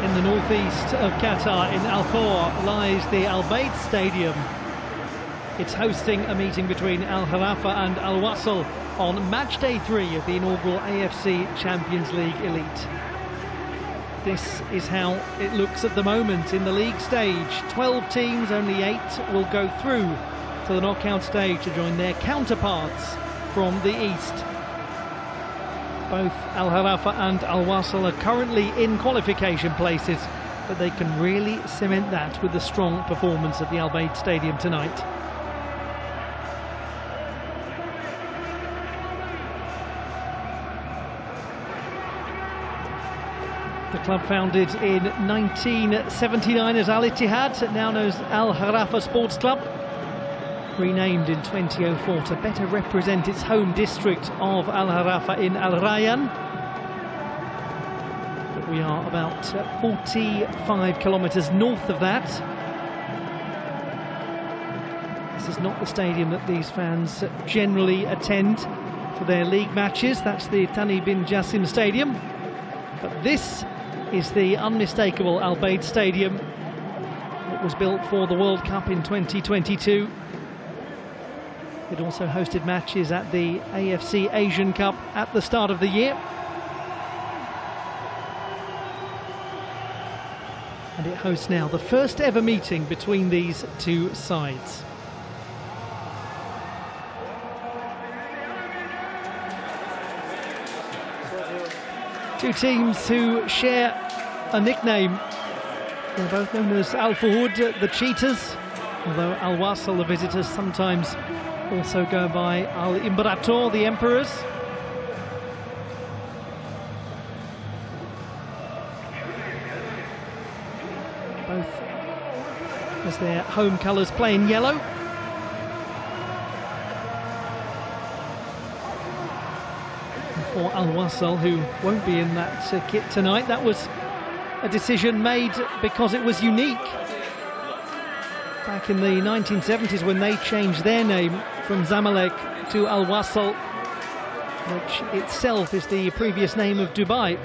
In the northeast of Qatar, in Al Khor, lies the Al Bayt Stadium. It's hosting a meeting between Al Gharafa and Al Wasl on match day 3 of the inaugural AFC Champions League Elite. This is how it looks at the moment in the league stage. 12 teams, only 8 will go through to the knockout stage to join their counterparts from the east. Both Al Gharafa and Al Wasl are currently in qualification places, but they can really cement that with the strong performance at the Al Bayt Stadium tonight. The club founded in 1979 as Al Ittihad, now known as Al Gharafa Sports Club, renamed in 2004 to better represent its home district of Al Gharafa in Al Rayyan. But we are about 45 kilometres north of that. This is not the stadium that these fans generally attend for their league matches. That's the Thani bin Jassim Stadium. But this is the unmistakable Al Bayt Stadium. It was built for the World Cup in 2022. It also hosted matches at the AFC Asian Cup at the start of the year. And it hosts now the first ever meeting between these two sides. Two teams who share a nickname. They're both known as Al Fuhud, the Cheetahs, although Al Wasl, the visitors, sometimes also go by Al Imperator, the Emperors. Both as their home colours play in yellow. And for Al Wasl, who won't be in that kit tonight, that was a decision made because it was unique. Back in the 1970s, when they changed their name from Zamalek to Al Wasl, which itself is the previous name of Dubai.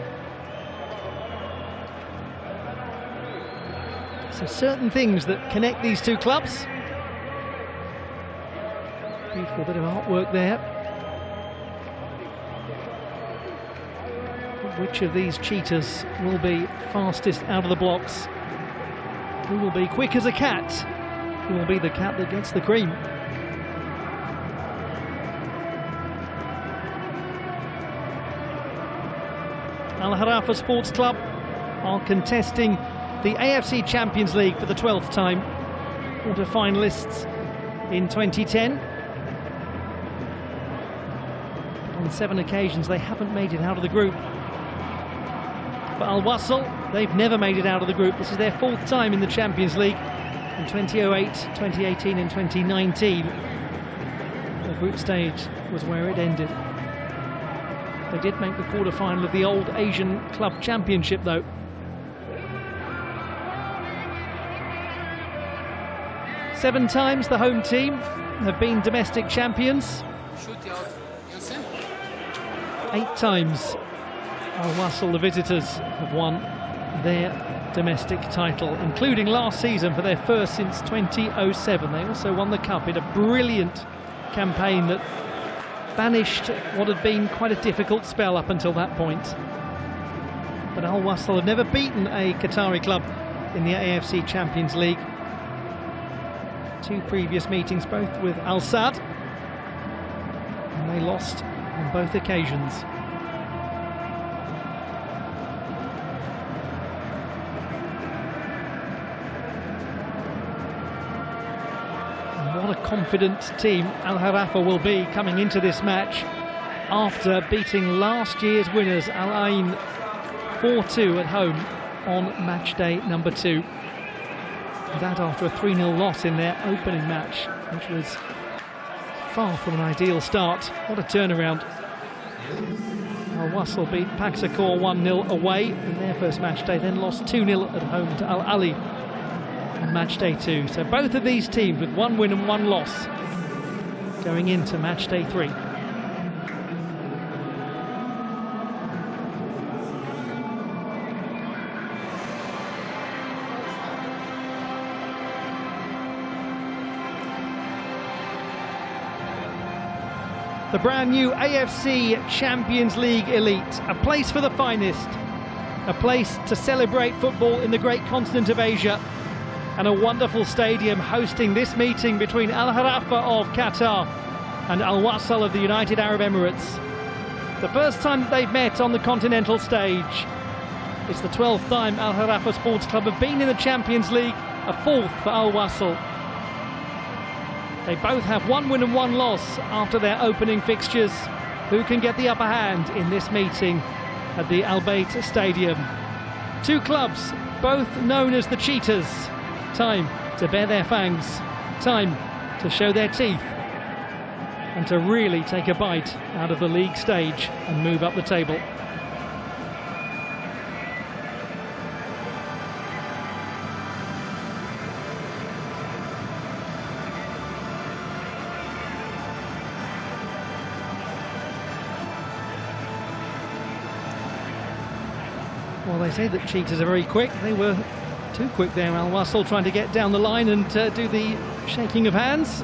So certain things that connect these two clubs. Beautiful bit of artwork there. Which of these cheetahs will be fastest out of the blocks? Who will be quick as a cat? Who will be the cat that gets the cream? Al Gharafa Sports Club are contesting the AFC Champions League for the 12th time. Quarter-finalists in 2010. On 7 occasions they haven't made it out of the group. But Al Wasl, they've never made it out of the group. This is their 4th time in the Champions League. In 2008, 2018 and 2019. The group stage was where it ended. They did make the quarter-final of the old Asian Club Championship though. Seven times the home team have been domestic champions. 8 times Al Wasl, the visitors, have won their domestic title, including last season for their first since 2007. They also won the cup in a brilliant campaign that banished what had been quite a difficult spell up until that point. But Al Wasl have never beaten a Qatari club in the AFC Champions League. 2 previous meetings, both with Al Sadd, and they lost on both occasions. What a confident team Al Gharafa will be coming into this match after beating last year's winners Al Ain 4-2 at home on match day number 2. That after a 3-0 loss in their opening match, which was far from an ideal start. What a turnaround. Al Wasl beat Paksakor 1-0 away in their first match day, then lost 2-0 at home to Al Ali on match day 2. So both of these teams with 1 win and 1 loss going into match day 3. The brand new AFC Champions League Elite, a place for the finest, a place to celebrate football in the great continent of Asia, and a wonderful stadium hosting this meeting between Al Gharafa of Qatar and Al Wasl of the United Arab Emirates. The first time that they've met on the continental stage. It's the 12th time Al Gharafa Sports Club have been in the Champions League, a 4th for Al Wasl. They both have 1 win and 1 loss after their opening fixtures. Who can get the upper hand in this meeting at the Al Bayt Stadium? Two clubs, both known as the Cheetahs. Time to bare their fangs, time to show their teeth, and to really take a bite out of the league stage and move up the table. Well, they say that Cheetahs are very quick. They were too quick there, Al Wasl, trying to get down the line and do the shaking of hands.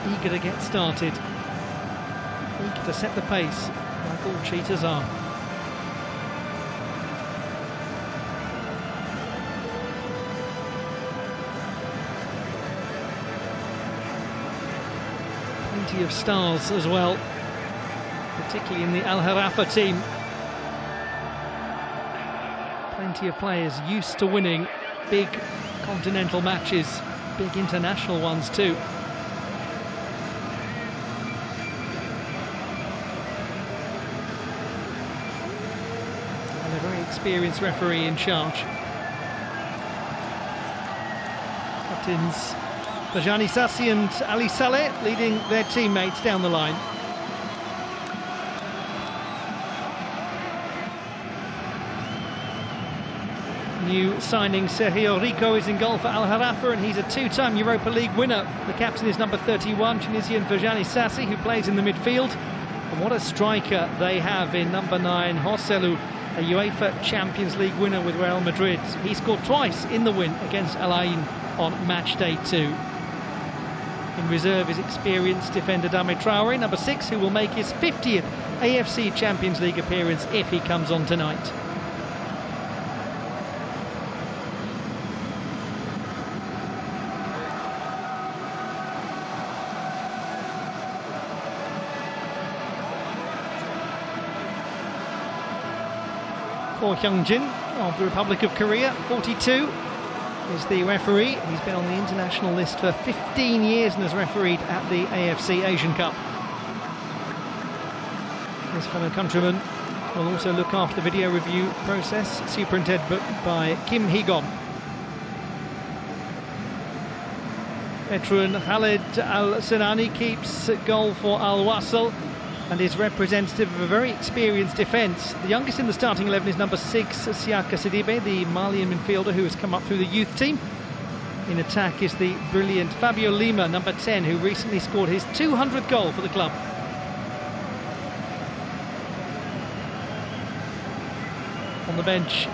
Eager to get started. Eager to set the pace, like all Cheetahs are. Plenty of stars as well, particularly in the Al Gharafa team. Plenty of players used to winning big continental matches, big international ones too. And a very experienced referee in charge. Captains Bajani Sassi and Ali Saleh leading their teammates down the line. New signing Sergio Rico is in goal for Al Gharafa, and he's a 2-time Europa League winner. The captain is number 31, Tunisian Bajani Sassi, who plays in the midfield. And what a striker they have in number 9, Joselu, a UEFA Champions League winner with Real Madrid. He scored twice in the win against Al Ain on match day 2. In reserve is experienced defender Dame Traore, number 6, who will make his 50th AFC Champions League appearance if he comes on tonight. Ko Hyung-jin of the Republic of Korea, 42. Is the referee. He's been on the international list for 15 years and has refereed at the AFC Asian Cup. His fellow countryman will also look after the video review process, superintended by Kim Hee-gon. Veteran Khalid Al-Sinani keeps goal for Al Wasl and is representative of a very experienced defence. The youngest in the starting 11 is number 6, Siaka Sidibe, the Malian midfielder who has come up through the youth team. In attack is the brilliant Fabio Lima, number 10, who recently scored his 200th goal for the club. On the bench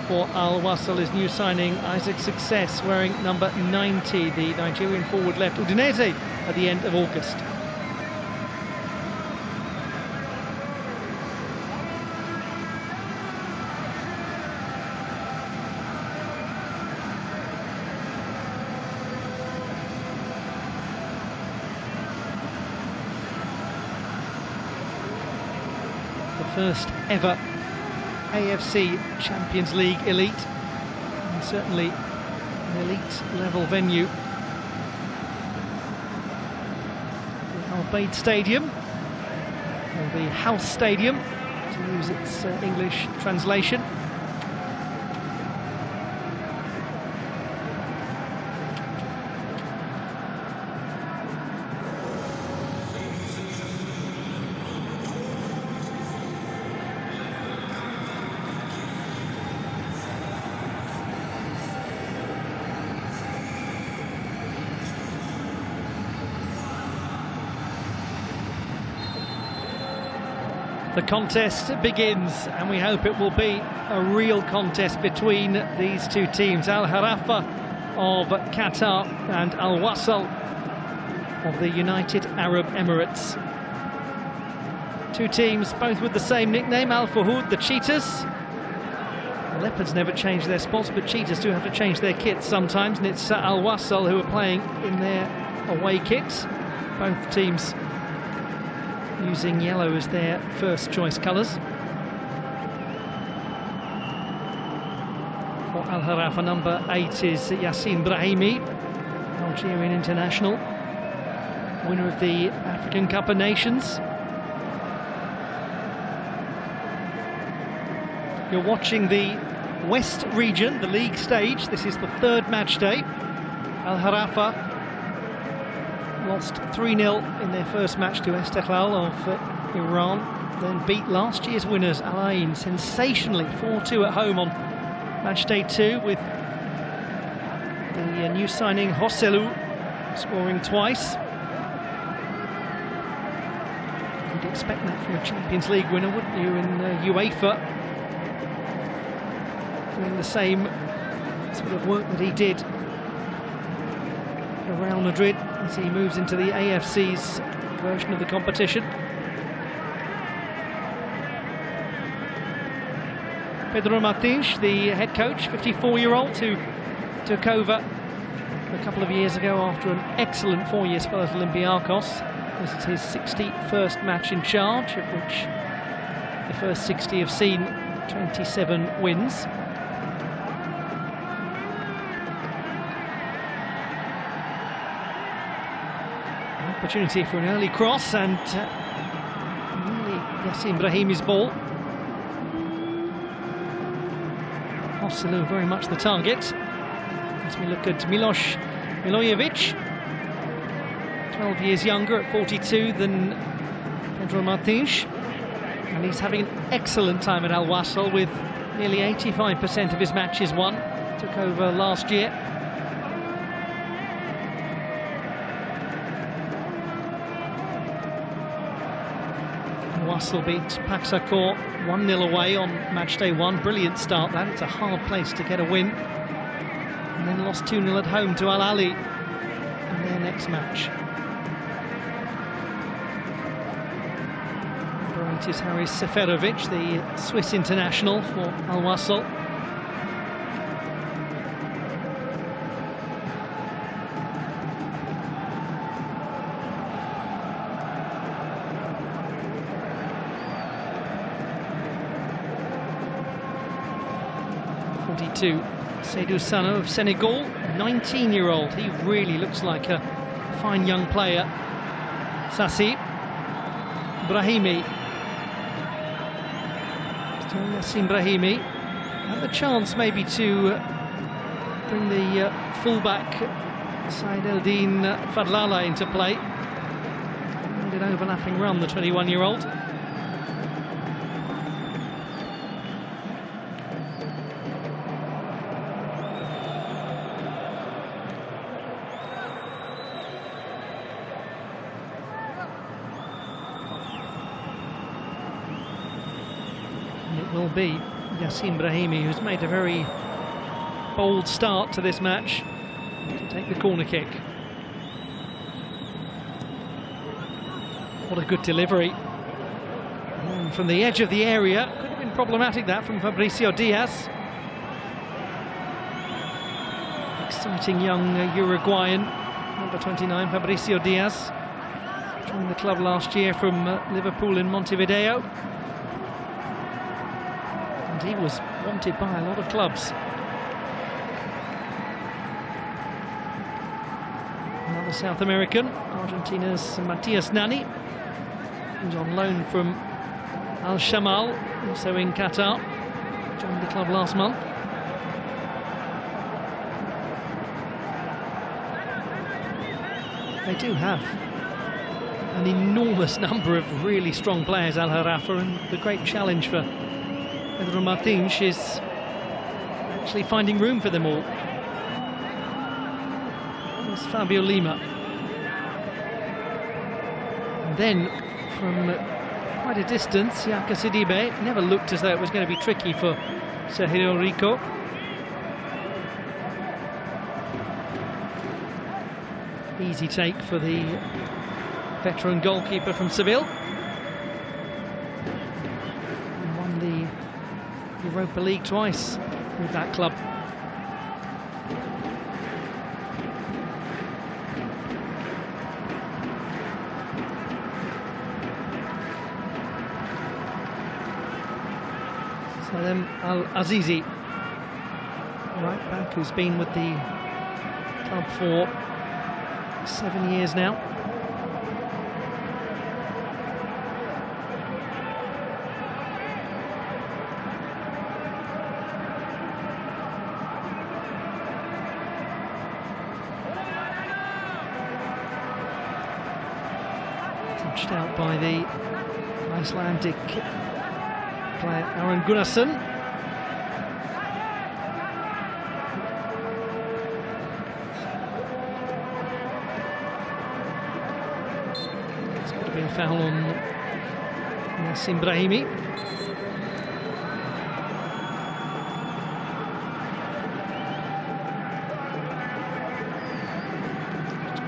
for Al Wasl is new signing Isaac Success, wearing number 90, the Nigerian forward left Udinese at the end of August. First ever AFC Champions League Elite, and certainly an elite level venue. The Al Bayt Stadium, or the House Stadium to use its English translation. The contest begins, and we hope it will be a real contest between these two teams. Al Gharafa of Qatar and Al Wasl of the United Arab Emirates. Two teams, both with the same nickname, Al Fahud, the Cheetahs. The Leopards never change their spots, but Cheetahs do have to change their kits sometimes, and it's Al Wasl who are playing in their away kits. Both teams using yellow as their first choice colours. For Al Gharafa, number 8 is Yassin Brahimi, Algerian international, winner of the African Cup of Nations. You're watching the West region, the league stage. This is the third match day. Al Gharafa lost 3-0 in their first match to Istiklal of Iran, then beat last year's winners Al Ain sensationally 4-2 at home on match day 2, with the new signing Hosselu scoring twice. You'd expect that from a Champions League winner, wouldn't you, in UEFA? Doing the same sort of work that he did for Real Madrid as he moves into the AFC's version of the competition. Pedro Martins, the head coach, 54-year-old, who took over a couple of years ago after an excellent 4-year spell at Olympiacos. This is his 61st match in charge, of which the first 60 have seen 27 wins. Opportunity for an early cross, and really Yassin Brahimi's ball. Hosselu very much the target. As we look at Miloš Milojevic, 12 years younger at 42 than Pedro Martins, and he's having an excellent time at Al Wasl with nearly 85% of his matches won. Took over last year. Wasl beat Paksakor 1-0 away on match day 1. Brilliant start that. It's a hard place to get a win. And then lost 2-0 at home to Al Ali in their next match. Number 8 is Haris Seferovic, the Swiss international for Al Wasl. Seydou Sano of Senegal, 19-year-old. He really looks like a fine young player. Sassi Brahimi. Yassin Brahimi had the chance maybe to bring the fullback Said Eldin Fadlala into play. And an overlapping run, the 21-year-old. Will be Yassin Brahimi, who's made a very bold start to this match, to take the corner kick. What a good delivery. And from the edge of the area, could have been problematic that from Fabricio Diaz. Exciting young Uruguayan, number 29, Fabricio Diaz. Joined the club last year from Liverpool in Montevideo. He was wanted by a lot of clubs. Another South American, Argentina's Matias Nani, who's on loan from Al Shamal, also in Qatar. Joined the club last month. They do have an enormous number of really strong players, Al Gharafa, and the great challenge for Pedro Martins is actually finding room for them all. There's Fabio Lima. And then from quite a distance, Yaka Sidibe. Never looked as though it was going to be tricky for Sergio Rico. easy take for the veteran goalkeeper from Seville. And won the Europa League twice with that club. Salem Al-Azizi, right back, who's been with the club for 7 years now. Touched out by the Icelandic player Aron Gunnarsson. It's got to be a foul on Nassim Brahimi.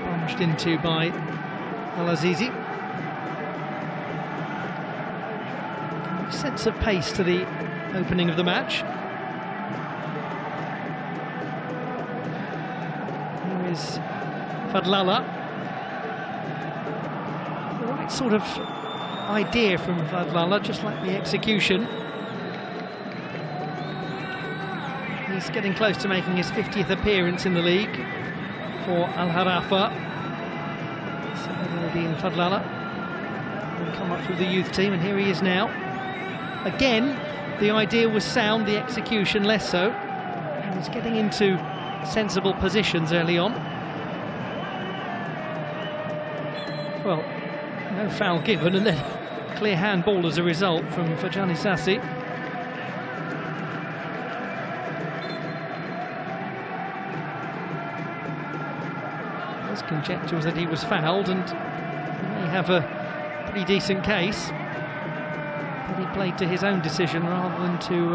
Bunched into by Al-Azizi. Sense of pace to the opening of the match. Here is Fadlala. The right sort of idea from Fadlala, just like the execution. He's getting close to making his 50th appearance in the league for Al Gharafa. Saladin Fadlala will come up through the youth team, and here he is now. Again, the idea was sound, the execution less so. He was getting into sensible positions early on. Well, no foul given, and then clear handball as a result from Fajani Sassi. There's conjecture that he was fouled, and he may have a pretty decent case. He played to his own decision rather than to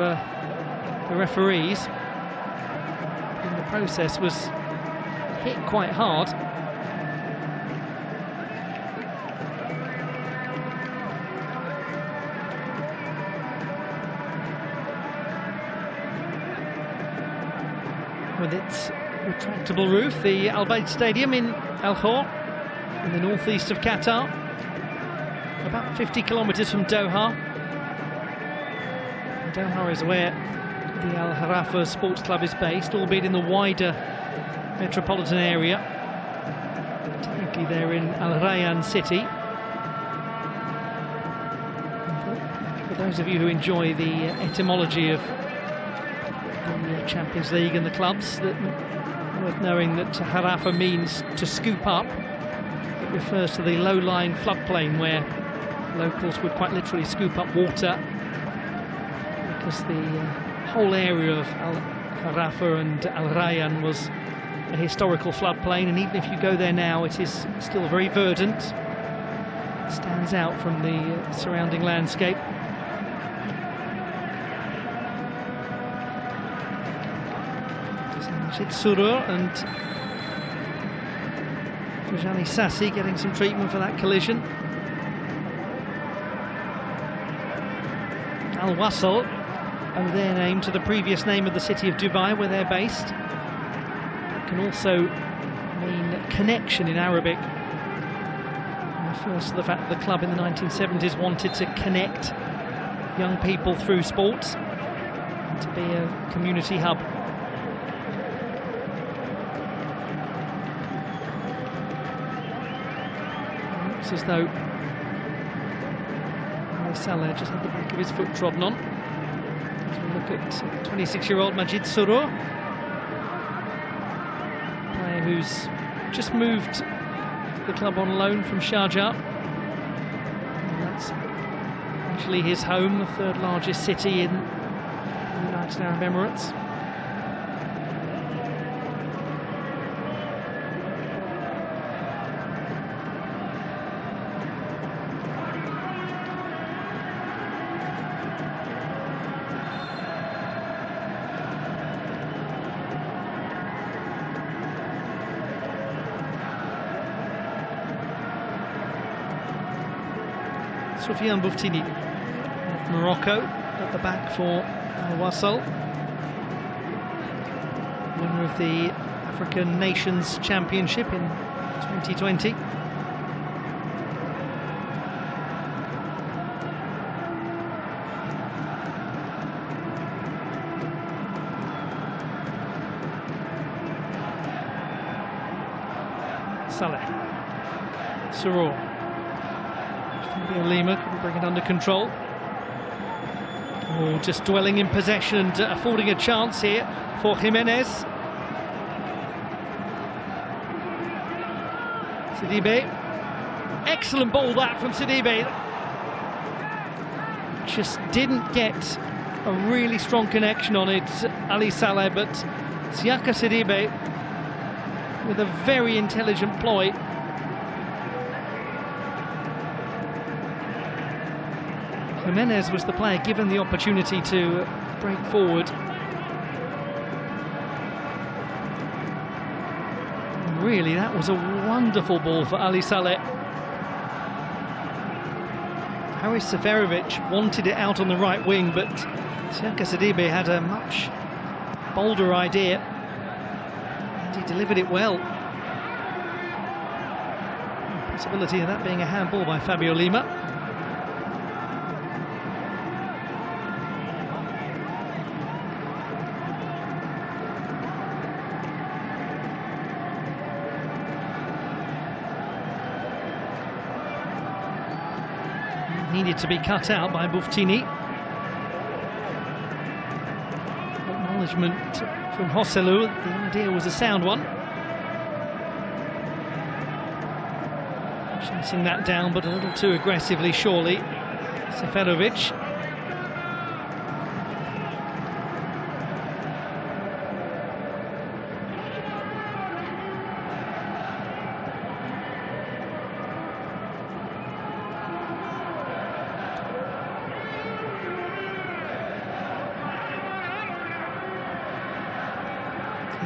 the referees. And the process was hit quite hard. With its retractable roof, the Al Bayt Stadium in Al Khor, in the northeast of Qatar, about 50 kilometres from Doha. Doha is where the Al Gharafa Sports Club is based, albeit in the wider metropolitan area. Technically they're in Al Rayyan city. For those of you who enjoy the etymology of the Champions League and the clubs, worth knowing that Gharafa means to scoop up. It refers to the low-lying floodplain where locals would quite literally scoop up water, because the whole area of Al Gharafa and Al Rayyan was a historical floodplain, and even if you go there now, it is still very verdant. It stands out from the surrounding landscape. Majid Surur and Fajani Sassi getting some treatment for that collision. Al Wasl owe their name to the previous name of the city of Dubai, where they're based. It can also mean connection in Arabic. It refers to the fact that the club in the 1970s wanted to connect young people through sports and to be a community hub. It looks as though Salah just had the back of his foot trodden on. So look at 26-year-old Majid Surur, player who's just moved the club on loan from Sharjah. And that's actually his home, the third largest city in the United Arab Emirates. Soufiane Boufttini of Morocco at the back for Wasl, winner of the African Nations Championship in 2020. Saleh, Saror, Fabio Lima couldn't bring it under control. Oh, just dwelling in possession and affording a chance here for Jimenez. Sidibe, excellent ball that from Sidibe. Just didn't get a really strong connection on it, Ali Saleh, but Siaka Sidibe with a very intelligent ploy. Jimenez was the player given the opportunity to break forward. And really, that was a wonderful ball for Ali Saleh. Haris Seferovic wanted it out on the right wing, but Siaka Sidibe had a much bolder idea. He delivered it well. Possibility of that being a handball by Fabio Lima. Needed to be cut out by Boufttini. Acknowledgement from Hosselu, the idea was a sound one. Chasing that down, but a little too aggressively, surely. Seferovic.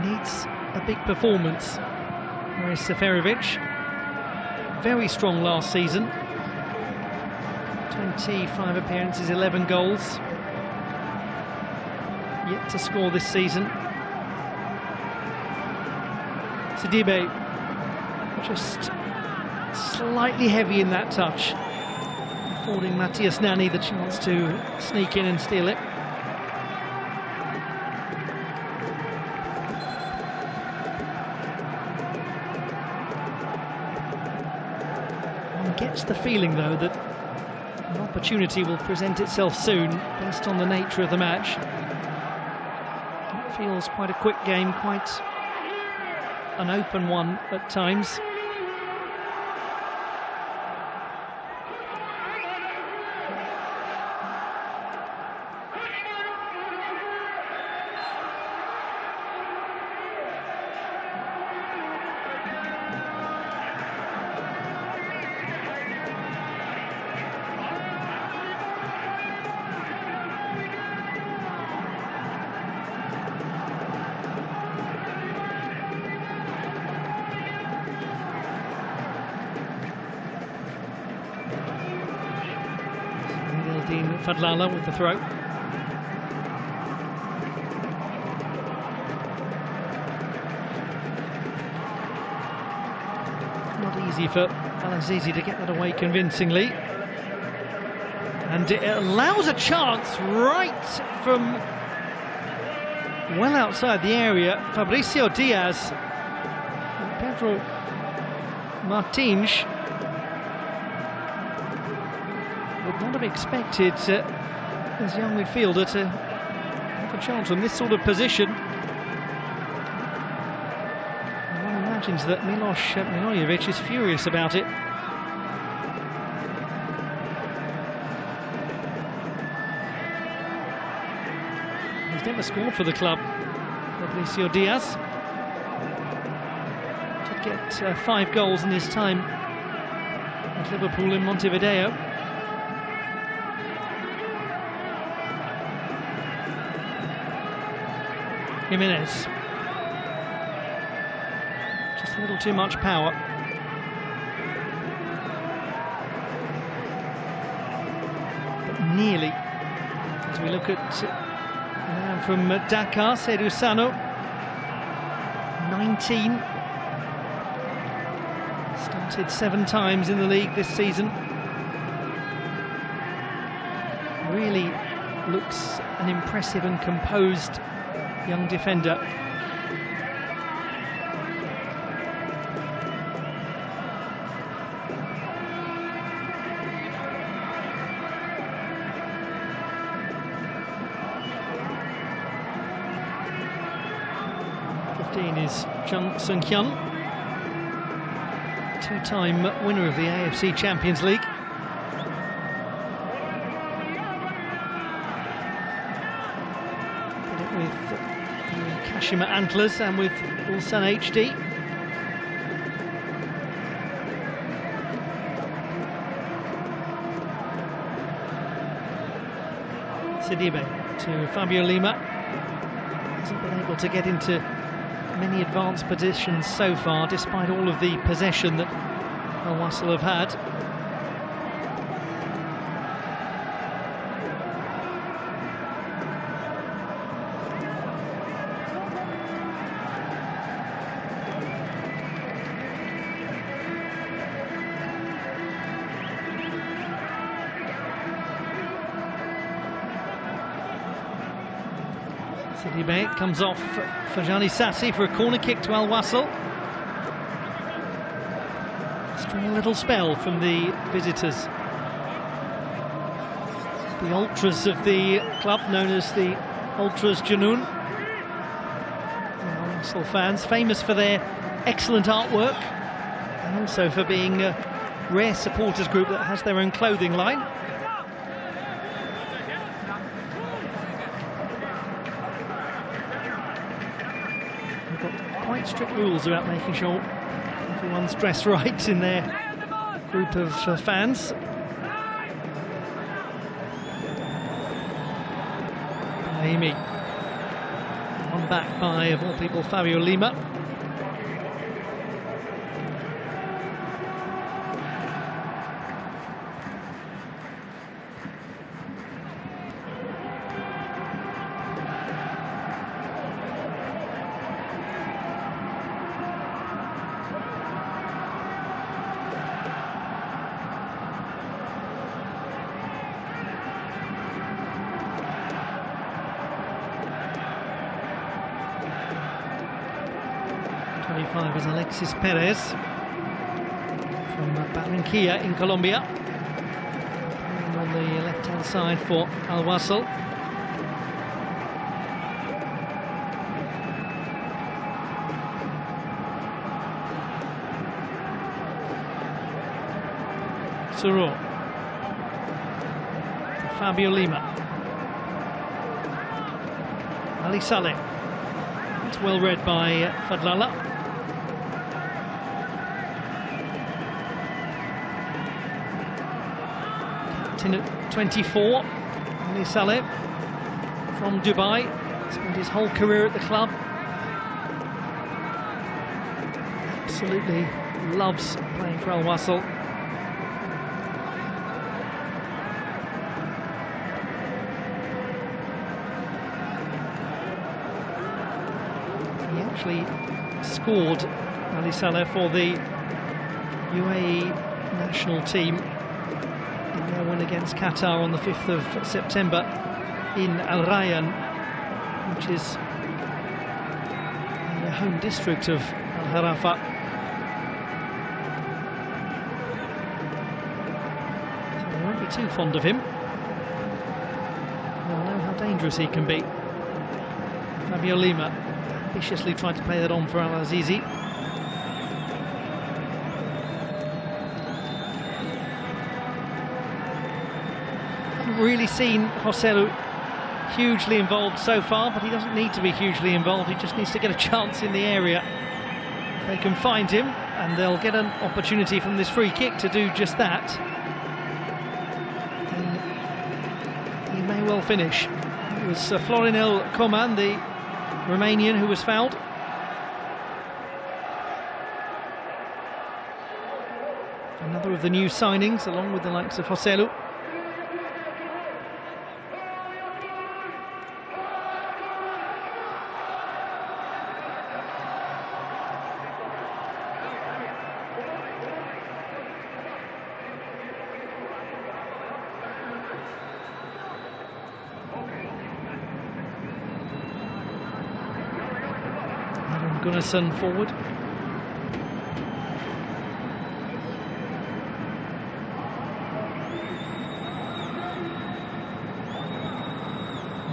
Needs a big performance. Haris Seferovic, very strong last season, 25 appearances, 11 goals, yet to score this season. Sidibe just slightly heavy in that touch, affording Matthias Nani the chance to sneak in and steal it. Gets the feeling, though, that an opportunity will present itself soon based on the nature of the match. It feels quite a quick game, quite an open one at times. Fadlala with the throw. Not easy for Al-Azizi to get that away convincingly. And it allows a chance right from well outside the area. Fabricio Diaz and Pedro Martins would not have expected his young midfielder to have a chance from this sort of position. And one imagines that Milos Milojevic is furious about it. He's never scored for the club, Fabricio Diaz. To get 5 goals in his time at Liverpool in Montevideo. Jimenez, just a little too much power. nearly. As we look at now from Dakar, Seydou Sano, 19. Started 7 times in the league this season. Really looks an impressive and composed young defender. Is Jung Sung-hyun, 2-time winner of the AFC Champions League. Did it with the Kashima Antlers and with Ulsan HD. Sidibe to Fabio Lima. Hasn't been able to get into many advanced positions so far, despite all of the possession that Al Wasl have had. Sidibe comes off Fajani Sassi for a corner kick to Al Wasl. String a little spell from the visitors. The ultras of the club, known as the Ultras Junoon. Al Wasl fans, famous for their excellent artwork and also for being a rare supporters group that has their own clothing line. Quite strict rules about making sure everyone's dressed right in their group of fans. Amy, one back by, of all people, Fabio Lima. Is Alexis Perez from Barranquilla in Colombia. And on the left-hand side for Al Wasl. Suro. Fabio Lima. Ali Saleh. It's well read by Fadlala. At 24, Ali Saleh from Dubai, spent his whole career at the club. Absolutely loves playing for Al Wasl. He actually scored, Ali Saleh, for the UAE national team in their win against Qatar on the 5th of September in Al Rayyan, which is in the home district of Al Gharafa. So they won't be too fond of him. They'll know how dangerous he can be. Fabio Lima ambitiously tried to play that on for Al Azizi. Really seen Joselu hugely involved so far, but he doesn't need to be hugely involved. He just needs to get a chance in the area. If they can find him, and they'll get an opportunity from this free kick to do just that, then he may well finish. It was Florinel Coman, the Romanian, who was fouled. Another of the new signings, along with the likes of Joselu. Gunnarsson forward.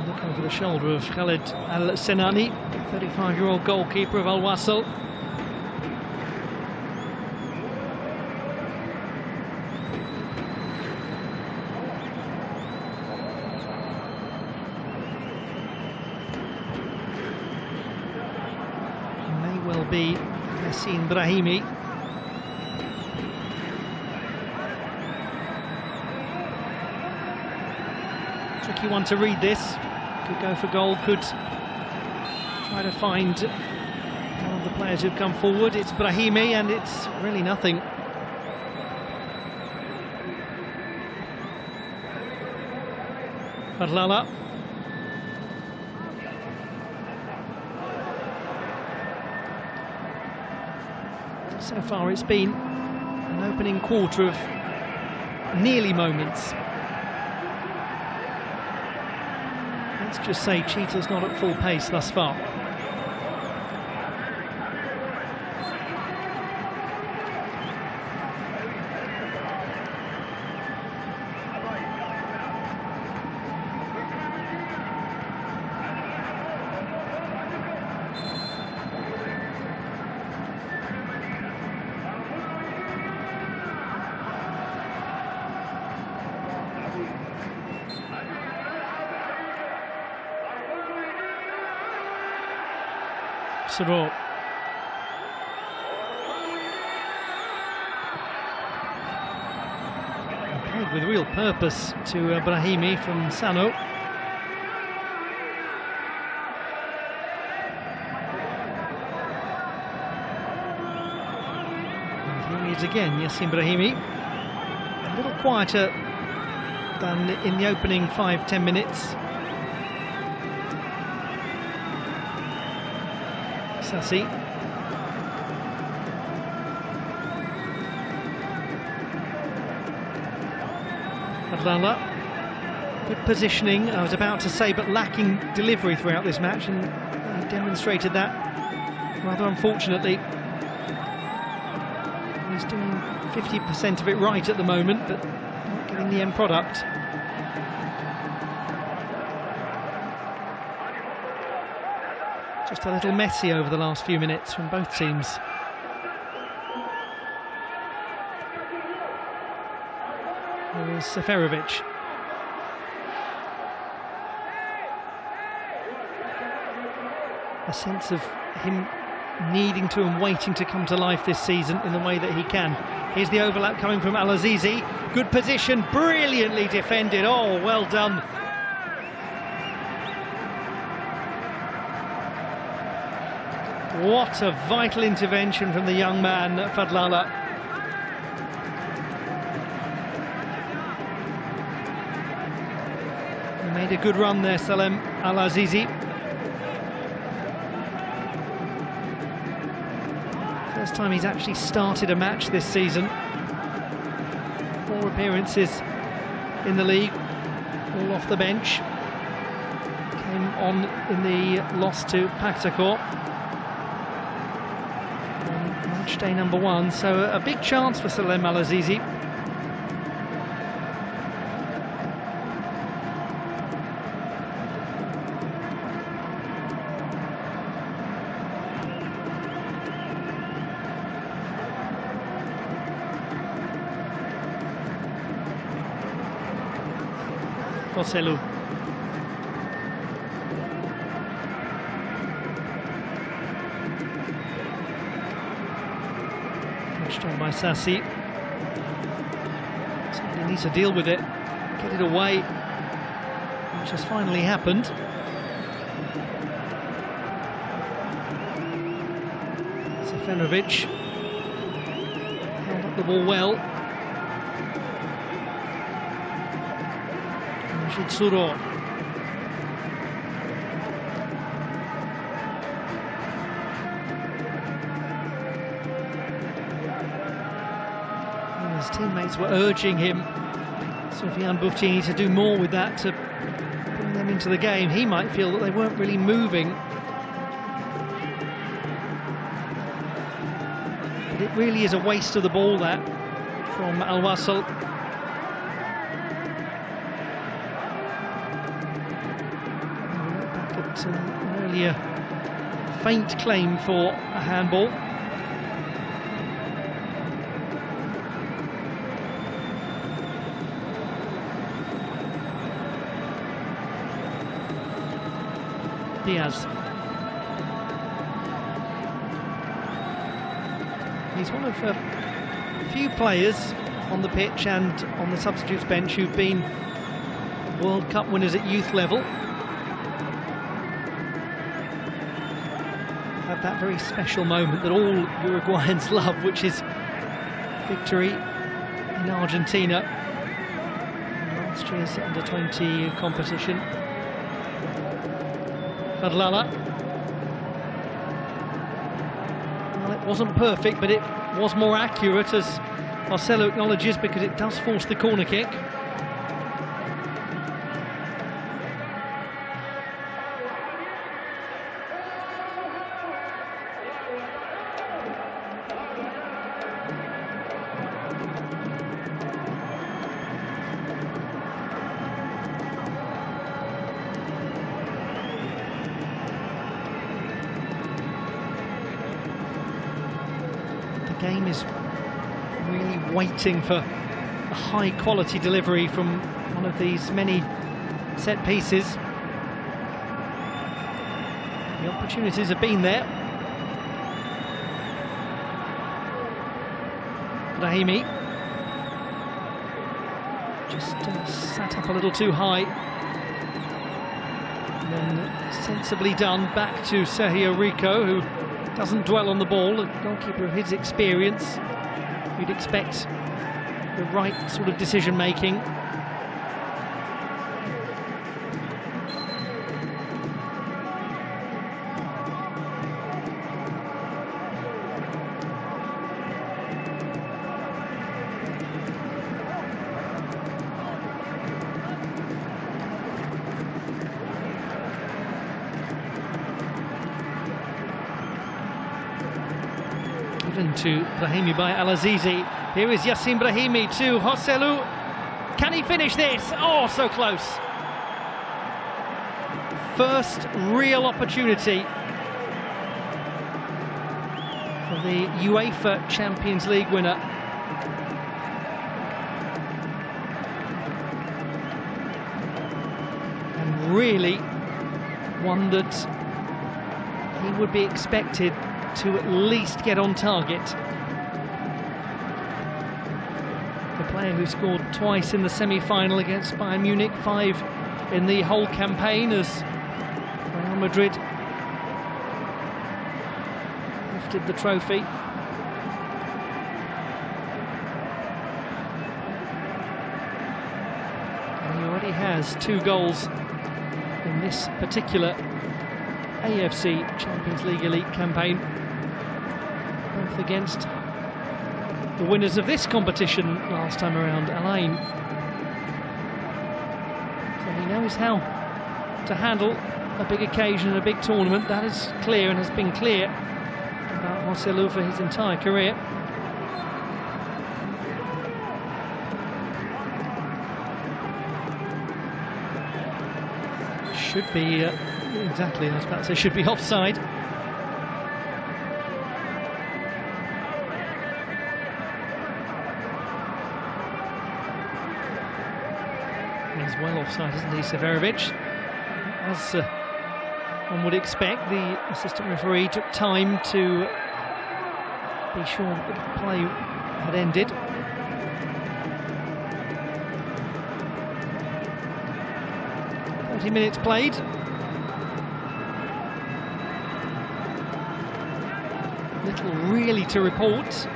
Look over the shoulder of Khaled Al-Senani, 35-year-old goalkeeper of Al Wasl. Will be Yassine Brahimi. Tricky one to read this. Could go for goal, could try to find one of the players who've come forward. It's Brahimi and it's really nothing. Fadlala. So far it's been an opening quarter of nearly moments. Let's just say Cheetah's not at full pace thus far. Soro. Played with real purpose to Brahimi from Sano. And here he is again, Yassine Brahimi. A little quieter than in the opening 5-10 minutes. Sassi. Fadlala. Good positioning, I was about to say, but lacking delivery throughout this match, and he demonstrated that rather unfortunately. He's doing 50% of it right at the moment, but not getting the end product. Just a little messy over the last few minutes from both teams. There is Seferovic. A sense of him needing to and waiting to come to life this season in the way that he can. Here's the overlap coming from Al-Azizi. Good position, brilliantly defended. Oh, well done. What a vital intervention from the young man, Fadlala. He made a good run there, Salem Al-Azizi. First time he's actually started a match this season. 4 appearances in the league, all off the bench. Came on in the loss to Paktakor. Match day number 1, so a big chance for Salem Al-Azizi. Joselu. Touched on by Sassi. Somebody needs to deal with it, get it away, which has finally happened. Seferovic held up the ball well. Soro. His teammates were urging him, Soufiane Bouftini, to do more with that, to bring them into the game. He might feel that they weren't really moving. It really is a waste of the ball there from Al Wasl. Back at an earlier faint claim for a handball. Diaz. He's one of a few players on the pitch and on the substitutes bench who've been World Cup winners at youth level. Had that very special moment that all Uruguayans love, which is victory in Argentina in last year's under-20 competition. Fadlala. Well, it wasn't perfect, but it was more accurate, as Marcelo acknowledges, because it does force the corner kick. The game is really waiting for a high-quality delivery from one of these many set pieces. The opportunities have been there. Brahimi just sat up a little too high. And then sensibly done back to Sergio Rico, who doesn't dwell on the ball. A goalkeeper of his experience, you'd expect the right sort of decision making. Given to Brahimi by Al-Azizi. Here is Yassin Brahimi to Joselu. Can he finish this? Oh, so close. First real opportunity for the UEFA Champions League winner. And really one that he would be expected to at least get on target. The player who scored twice in the semi-final against Bayern Munich, 5 in the whole campaign, as Real Madrid lifted the trophy. And he already has 2 goals in this particular AFC Champions League Elite campaign, both against the winners of this competition last time around, Alain. So he knows how to handle a big occasion and a big tournament. That is clear, and has been clear about Joselu for his entire career. Should be exactly, I was about to say, should be offside. He's well offside, isn't he, Severovic? As one would expect, the assistant referee took time to be sure that the play had ended. Minutes played. Little really to report.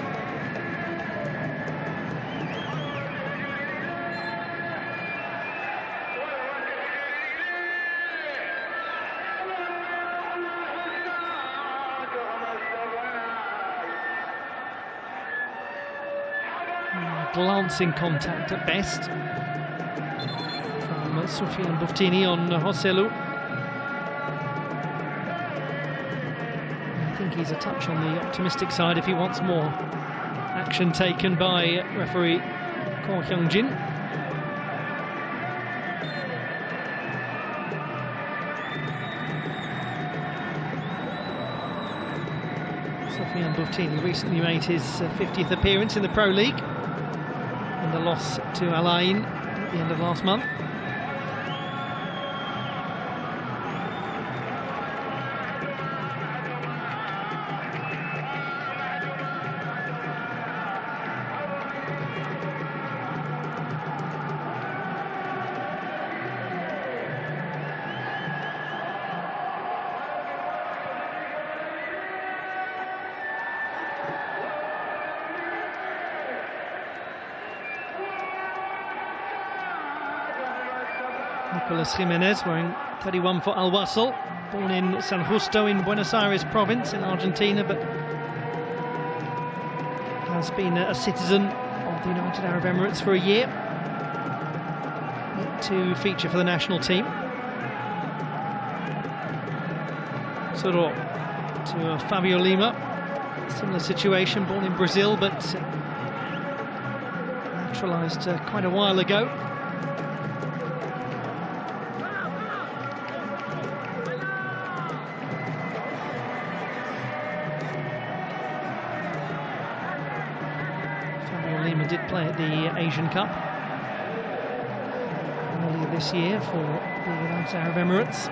Glancing contact at best from Soufiane Bouftini on Joselu. I think he's a touch on the optimistic side if he wants more action taken by referee Ko Hyung-jin. Sofiane Buftini recently made his 50th appearance in the Pro League in the loss to Al Ain at the end of last month. Nicolas Jimenez, wearing 31 for Al Wasl, born in San Justo in Buenos Aires province in Argentina, but has been a citizen of the United Arab Emirates for a year, yet to feature for the national team. Soro to Fabio Lima, similar situation, born in Brazil but naturalised quite a while ago. Lima did play at the Asian Cup earlier this year for the United Arab Emirates.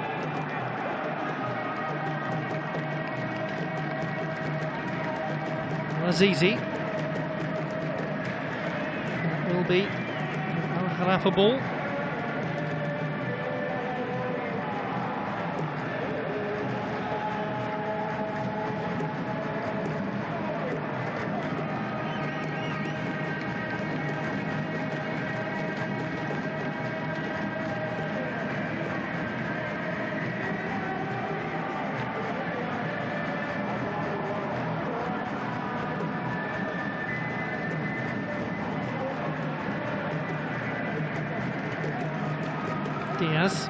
Azizi. That will be Al Gharafa ball. Diaz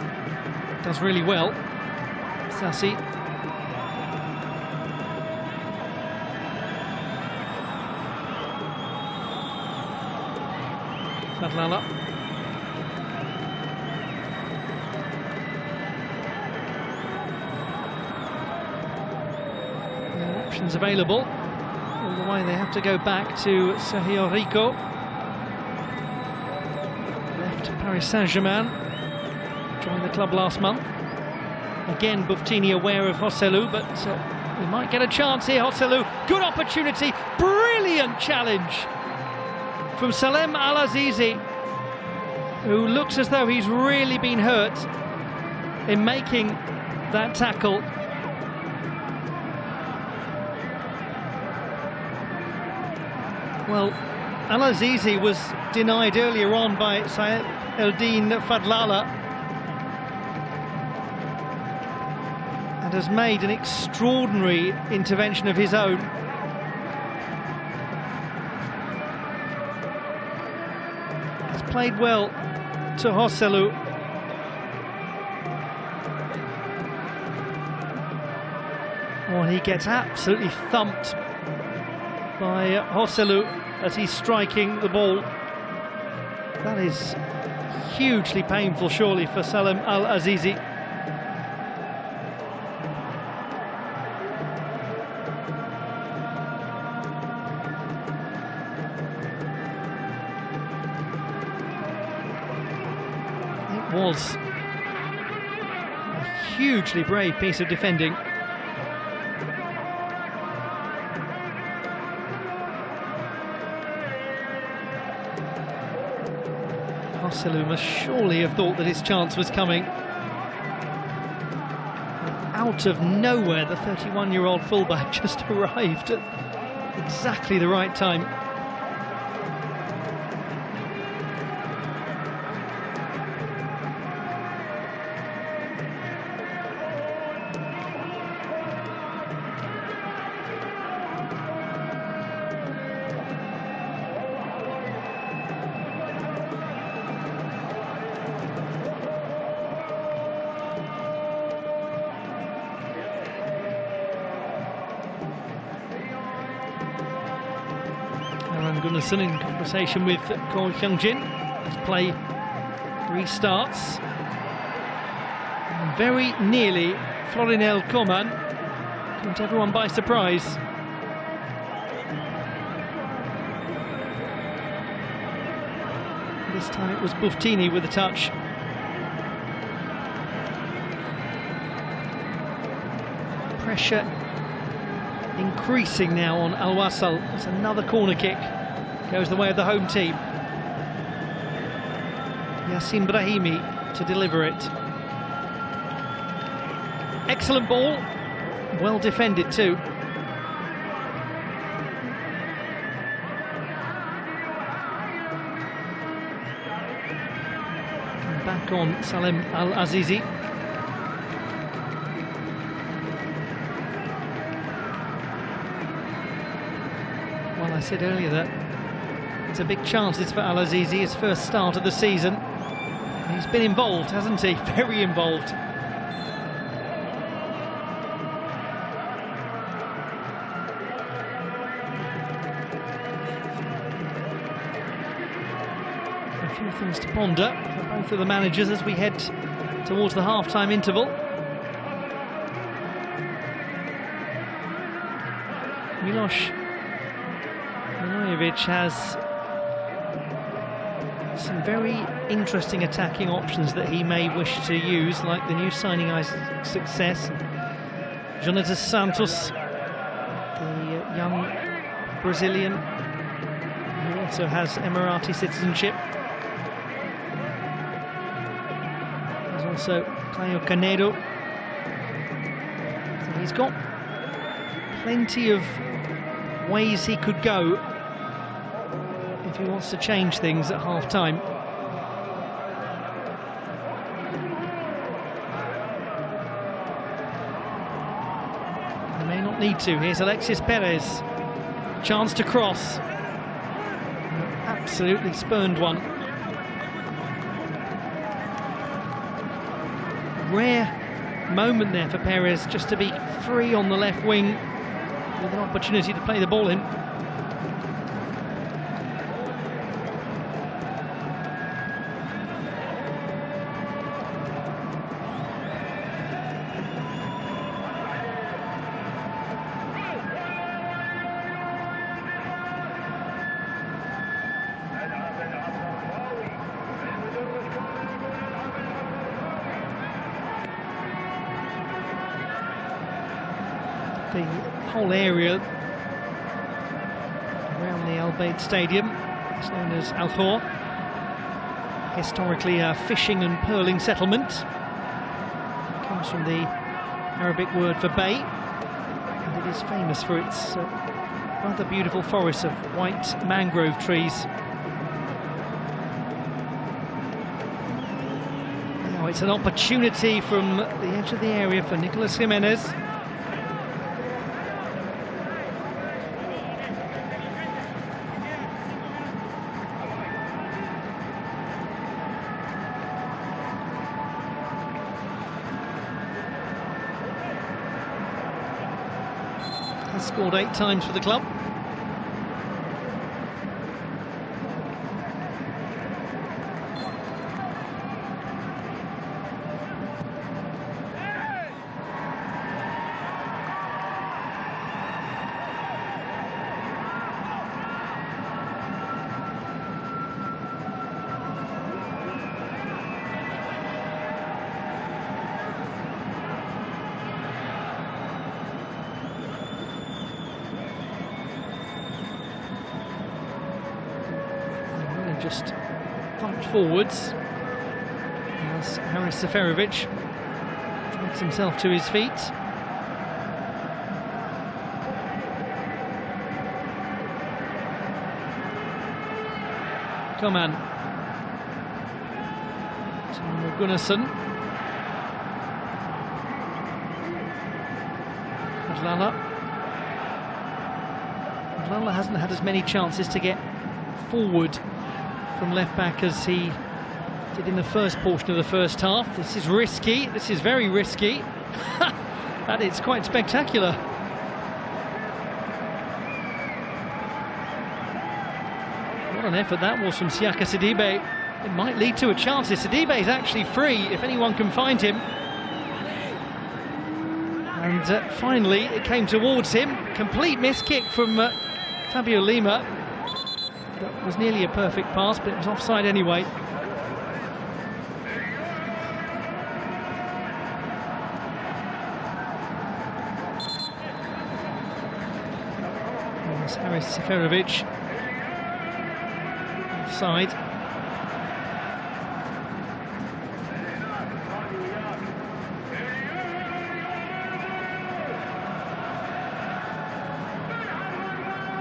does really well. Sassi. Fadlala. No options available. All the way they have to go back to Sergio Rico. Left Paris Saint-Germain. Joined the club last month. Again, Buftini aware of Joselu, but he might get a chance here. Joselu, good opportunity, brilliant challenge from Salem Al-Azizi, who looks as though he's really been hurt in making that tackle. Well, Al-Azizi was denied earlier on by Saeed Eldin Fadlala, and has made an extraordinary intervention of his own. He's played well to Joselu. Oh, and he gets absolutely thumped by Joselu as he's striking the ball. That is hugely painful, surely, for Salem Al-Azizi. Was a hugely brave piece of defending. Joselu must surely have thought that his chance was coming. Out of nowhere, the 31-year-old fullback just arrived at exactly the right time. Gunnarsson in conversation with Ko Hyungjin as play restarts. And very nearly, Florinel Coman caught everyone by surprise. This time it was Buftini with a touch. Pressure increasing now on Al Wasl. It's another corner kick. Goes the way of the home team. Yassin Brahimi to deliver it. Excellent ball. Well defended too. Back on Salem Al-Azizi. Well, I said earlier that it's a big chance for Al-Azizi, his first start of the season. He's been involved, hasn't he? Very involved. A few things to ponder for both of the managers as we head towards the half-time interval. Miloš Milojevic has some very interesting attacking options that he may wish to use, like the new signing Isaac Success, Jonathan Santos, the young Brazilian who also has Emirati citizenship. There's also Caio Canedo. So he's got plenty of ways he could go if he wants to change things at half-time. He may not need to. Here's Alexis Perez. Chance to cross. Absolutely spurned one. Rare moment there for Perez, just to be free on the left wing with an opportunity to play the ball in. The whole area around the Al Bayt Stadium is known as Al Khor, historically a fishing and pearling settlement. It comes from the Arabic word for bay, and it is famous for its rather beautiful forests of white mangrove trees. Now it's an opportunity from the edge of the area for Nicolas Jimenez. Has scored 8 times for the club. Just thumped forwards as Haris Seferovic drags himself to his feet. Coman to Gunnarsson. Adlala hasn't had as many chances to get forward from left back as he did in the first portion of the first half. This is risky. This is very risky. That is quite spectacular. Fine effort that was from Siaka Sidibe. It might lead to a chance. Sidibe is actually free if anyone can find him. And finally it came towards him. Complete miss kick from Fabio Lima. That was nearly a perfect pass, but it was offside anyway. There's Haris Seferovic. Offside.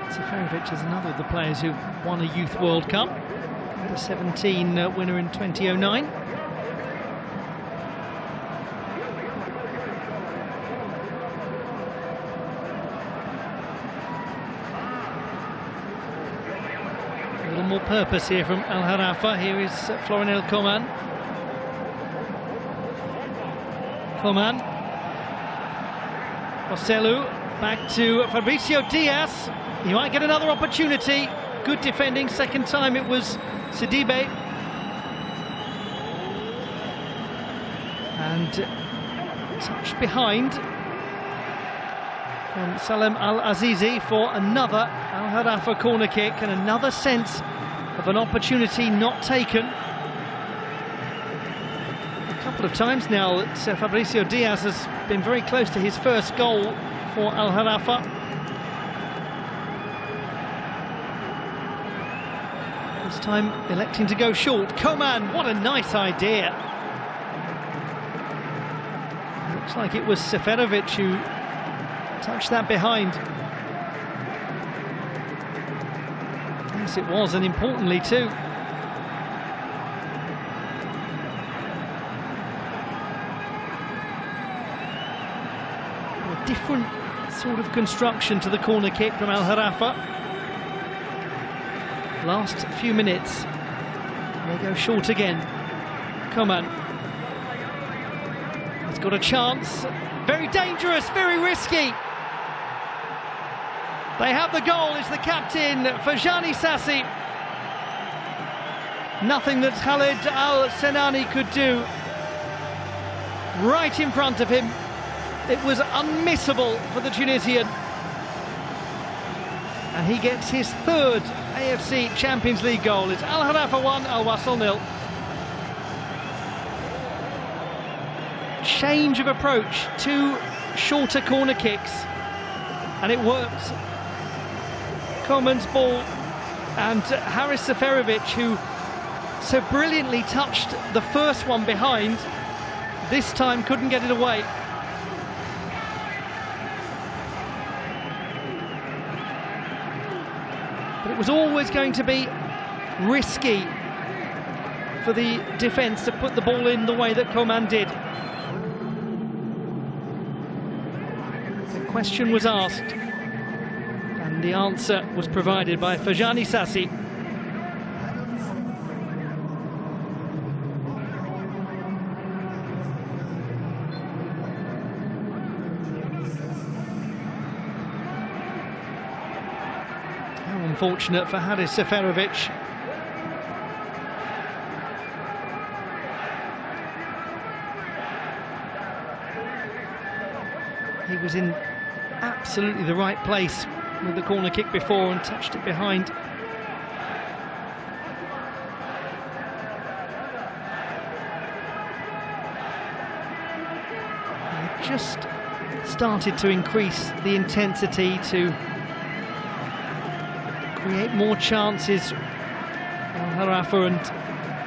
Seferovic is another of the players who won a Youth World Cup, the 17 winner in 2009. A little more purpose here from Al Gharafa. Here is Florinel Coman. Coman. Oselu back to Fabricio Diaz. He might get another opportunity. Good defending. Second time it was Sidibe. And touch behind from Salem Al-Azizi for another Al Gharafa corner kick, and another sense of an opportunity not taken. A couple of times now that Fabricio Diaz has been very close to his first goal for Al Gharafa. This time electing to go short. Coman, what a nice idea. Looks like it was Seferovic who touched that behind. Yes, it was, and importantly too. A different sort of construction to the corner kick from Al Gharafa. Last few minutes, they go short again. Coman. He's got a chance. Very dangerous, very risky. They have the goal. It's the captain, Fajani Sassi. Nothing that Khalid Al-Senani could do. Right in front of him. It was unmissable for the Tunisian. And he gets his third AFC Champions League goal. It's Al Gharafa 1, Al Wasl 0. Change of approach, 2 shorter corner kicks, and it worked. Coman's ball, and Haris Seferovic, who so brilliantly touched the first one behind, this time couldn't get it away. But it was always going to be risky for the defence to put the ball in the way that Coman did. The question was asked, and the answer was provided by Fajani Sassi. Unfortunate for Haris Seferovic. He was in absolutely the right place with the corner kick before and touched it behind. He just started to increase the intensity to create more chances on Gharafa, and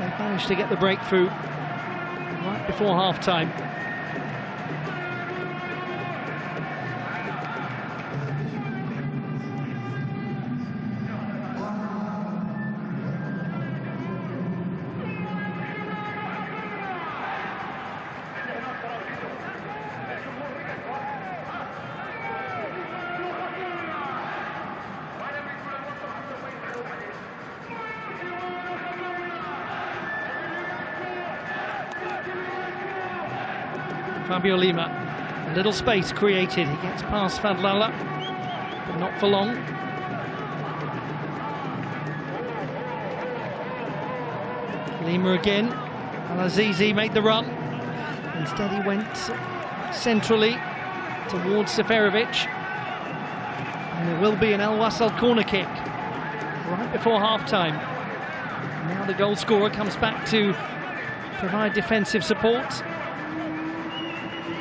they managed to get the breakthrough right before half-time. Fabio Lima, a little space created. He gets past Fadlala, but not for long. Lima again. Al-Azizi made the run. Instead he went centrally towards Seferovic. And there will be an Al Wasl corner kick right before half-time. Now the goal scorer comes back to provide defensive support.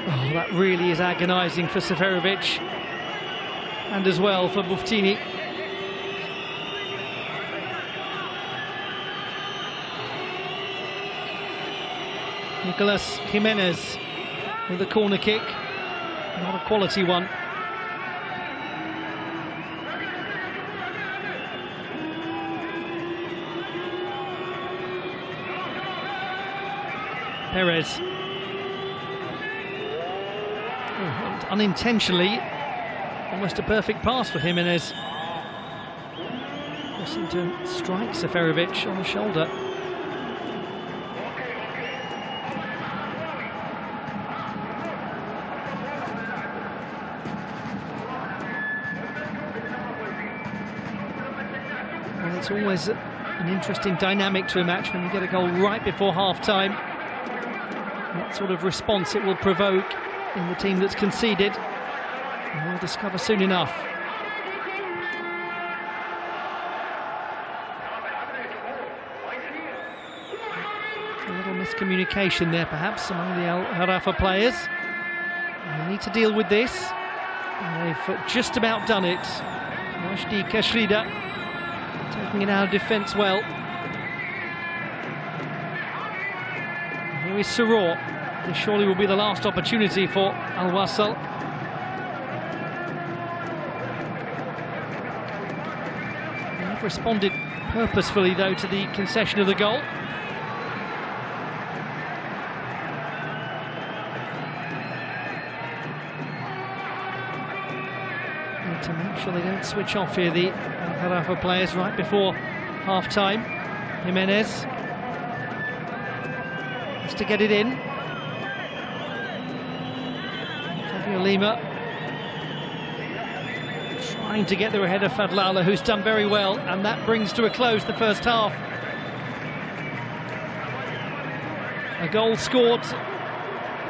Oh, that really is agonising for Seferovic. And as well for Buftini. Nicolas Jimenez with a corner kick, not a quality one. Perez. Oh, unintentionally, almost a perfect pass for Jimenez. Forcing to strike Seferovic on the shoulder. Well, it's always an interesting dynamic to a match when you get a goal right before half-time. What sort of response it will provoke in the team that's conceded, and we'll discover soon enough. A little miscommunication there perhaps among the Al Gharafa players. They need to deal with this, and they've just about done it. Majdi Kashrida taking it out of defence well. Here is Saror. This surely will be the last opportunity for Al Wasl. They've responded purposefully though to the concession of the goal. Need to make sure they don't switch off here, the Al Gharafa players, right before half-time. Jimenez to get it in. Lima trying to get there ahead of Fadlala, who's done very well, and that brings to a close the first half. A goal scored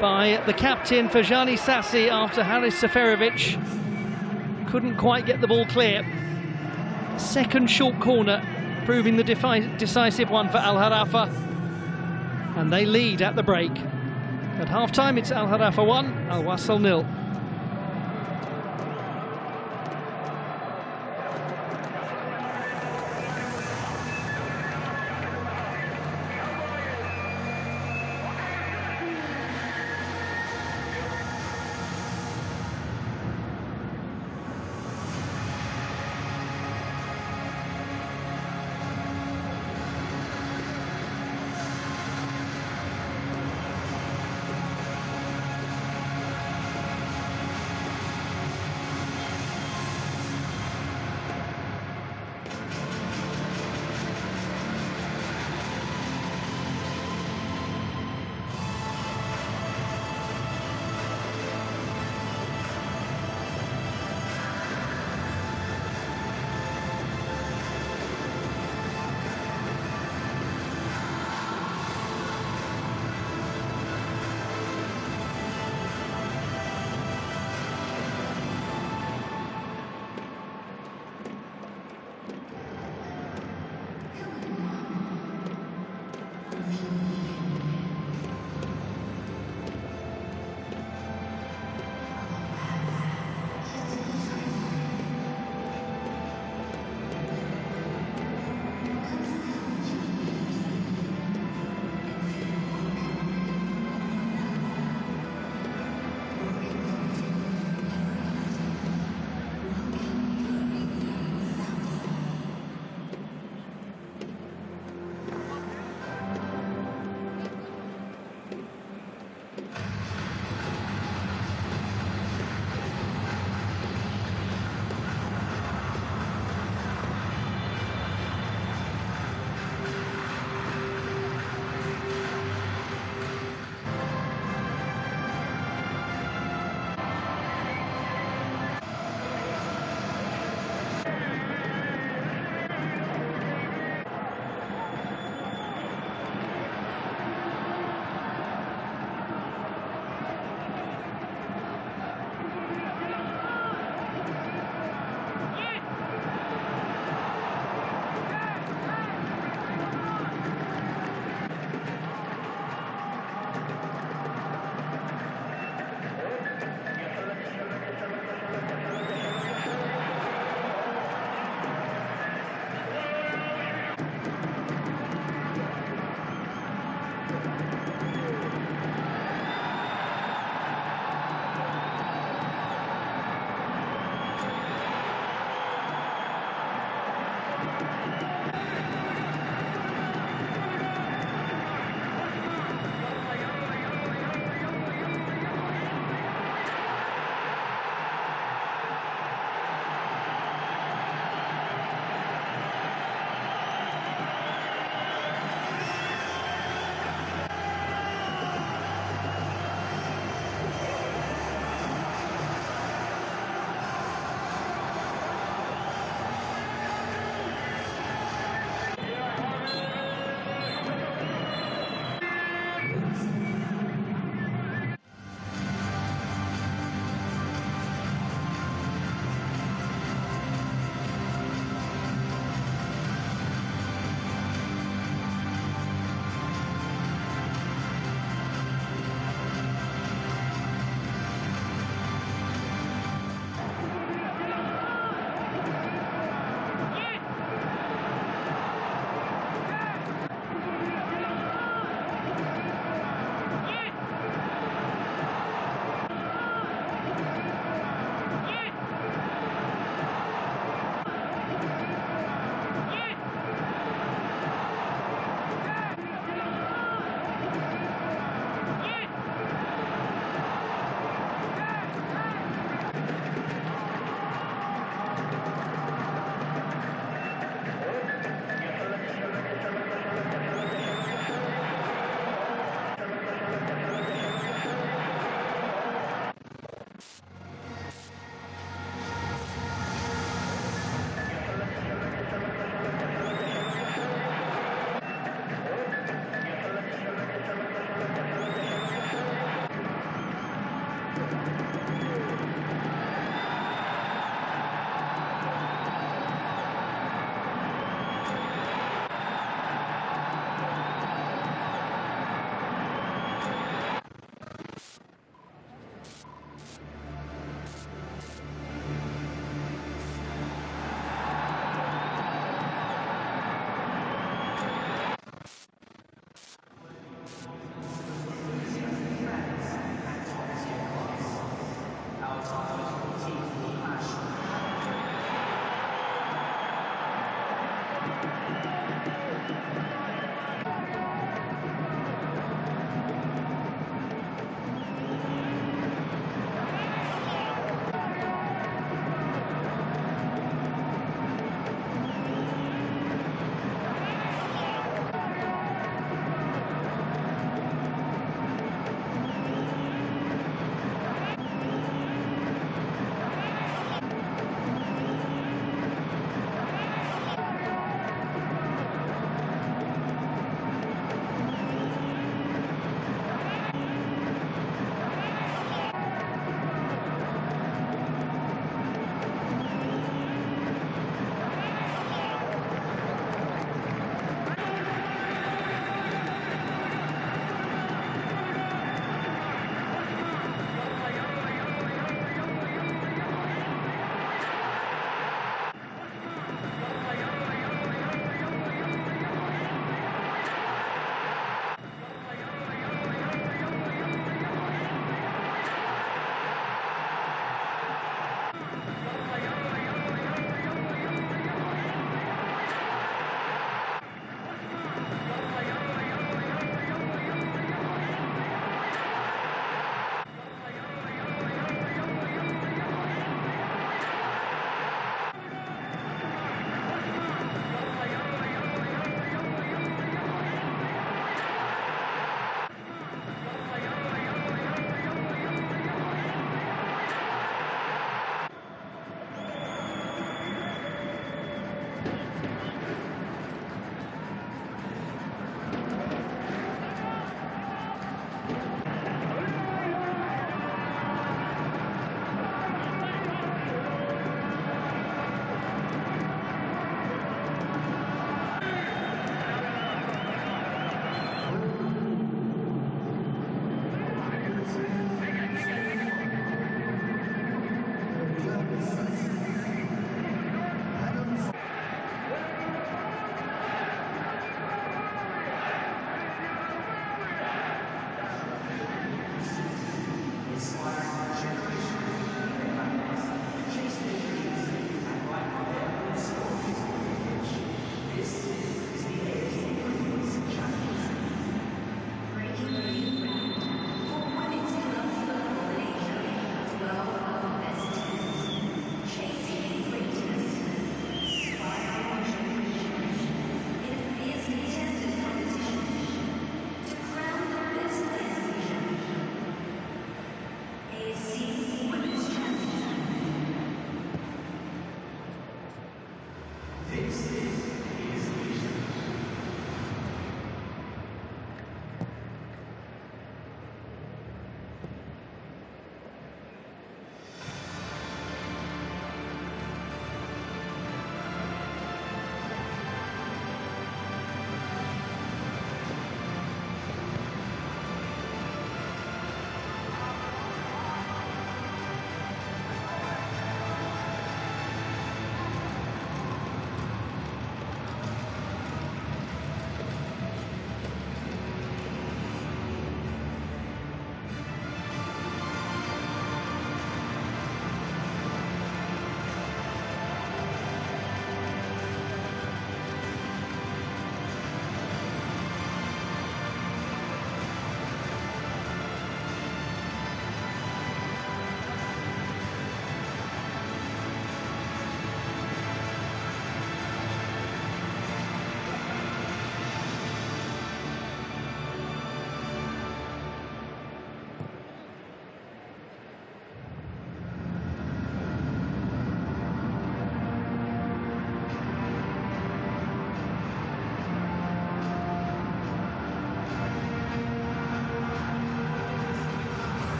by the captain Fajani Sassi after Haris Seferovic couldn't quite get the ball clear. Second short corner proving the decisive one for Al Gharafa, and they lead at the break. At half-time, it's Al Gharafa 1, Al Wasl 0.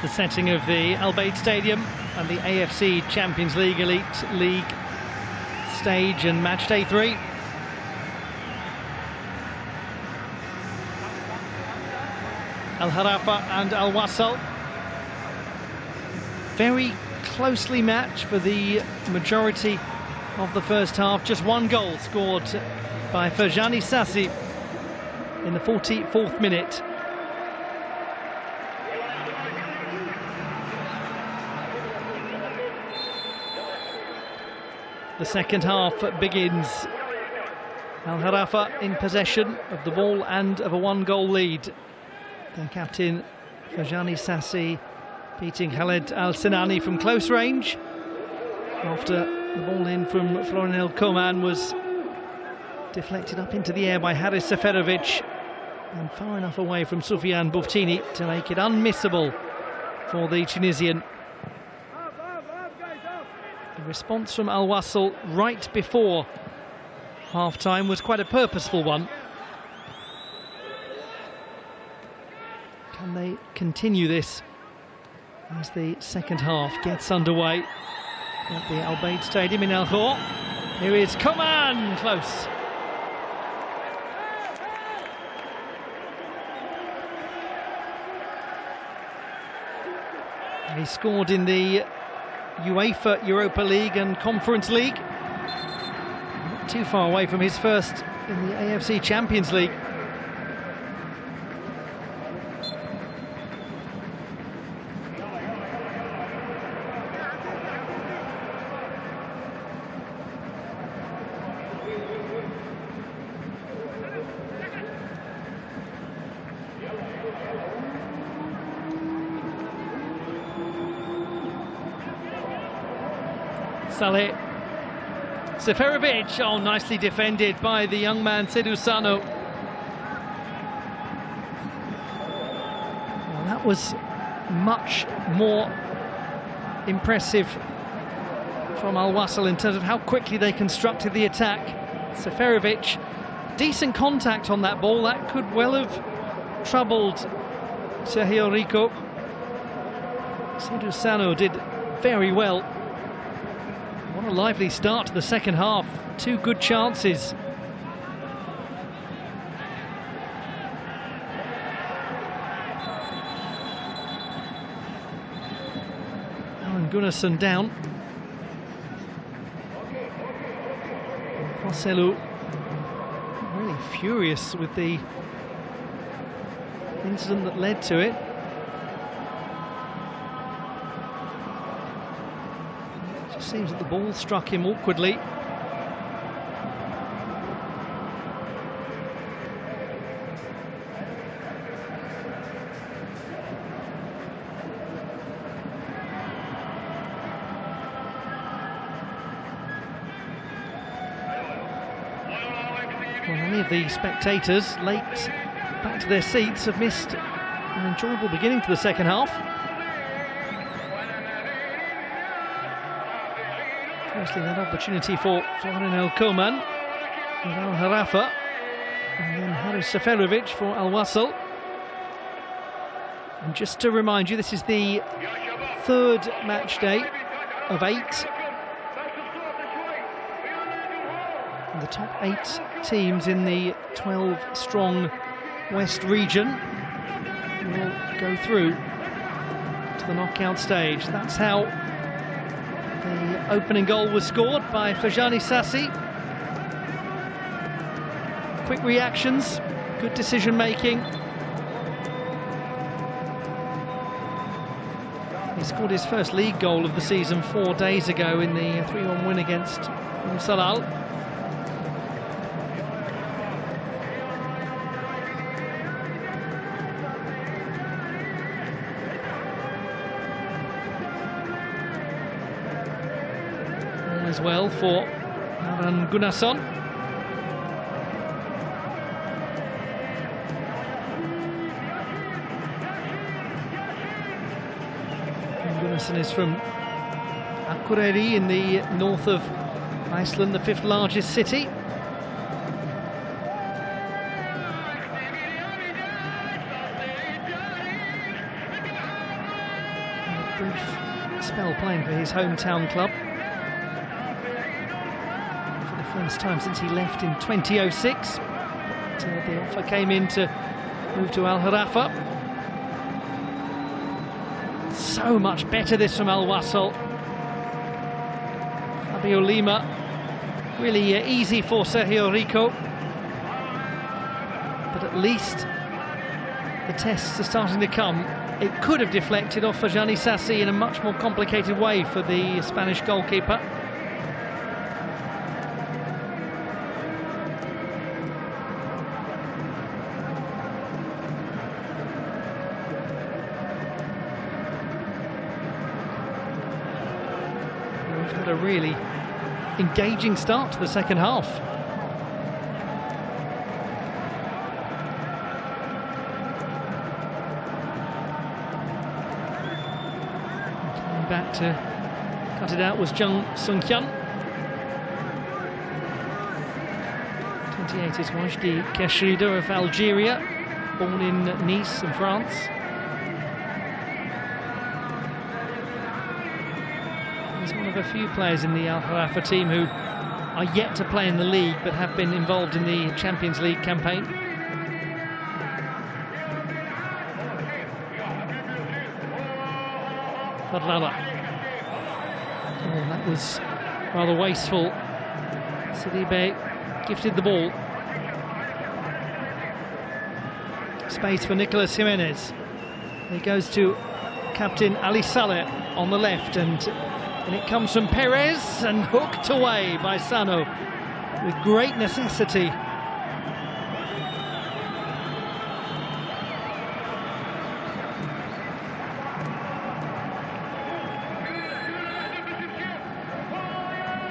the setting of the Al Bayt Stadium and the AFC Champions League Elite League stage and match day 3. Al Gharafa and Al Wasl. Very closely matched for the majority of the first half. Just one goal scored by Farjani Sassi in the 44th minute. The second half begins. Al Gharafa in possession of the ball and of a 1-goal lead. Their captain Farjani Sassi beating Khaled Al Sinani from close range after the ball in from Florin El Koman was deflected up into the air by Haris Seferovic and far enough away from Soufiane Bouftini to make it unmissable for the Tunisian. The response from Al Wasl right before half-time was quite a purposeful one. Can they continue this as the second half gets underway at the Al Bayt Stadium in Al Khor? Here is Koman, close. He scored in the UEFA Europa League and Conference League. Not too far away from his first in the AFC Champions League. Saleh Seferovic, oh, nicely defended by the young man Seydou Sano. Well, that was much more impressive from Al Wasl in terms of how quickly they constructed the attack. Seferovic, decent contact on that ball, that could well have troubled Sergio Rico. Seydou Sano did very well. What a lively start to the second half. 2 good chances. Alan Gunnarsson down. Marcelo really furious with the incident that led to it. Seems that the ball struck him awkwardly. Well, many of the spectators late back to their seats have missed an enjoyable beginning to the second half. Firstly, that opportunity for Florin El Koman with Al Gharafa, and then Haris Seferovic for Al Wasl. And just to remind you, this is the 3rd match day of 8. And the top 8 teams in the 12-strong West region will go through to the knockout stage. That's how the opening goal was scored by Farjani Sassi. Quick reactions, good decision making. He scored his first league goal of the season 4 days ago in the 3-1 win against Salal. As well for Alan Gunnarsson. Gunnarsson is from Akureyri in the north of Iceland, the 5th largest city. brief spell playing for his hometown club. For the first time since he left in 2006. But the offer came in to move to Al Gharafa. So much better this from Al Wasl. Fabio Lima, really easy for Sergio Rico. But at least the tests are starting to come. It could have deflected off Fajani Sassi in a much more complicated way for the Spanish goalkeeper. We've had a really engaging start to the second half. Coming back to cut it out was Jung Sung-hyun. 28 is Wajdi Keshrida of Algeria, born in Nice in France. He's one of a few players in the Al Gharafa team who are yet to play in the league but have been involved in the Champions League campaign. Fadlala. Oh, that was rather wasteful. Sidibe gifted the ball. Space for Nicolas Jimenez. He goes to captain Ali Saleh on the left, and it comes from Perez and hooked away by Sano with great necessity.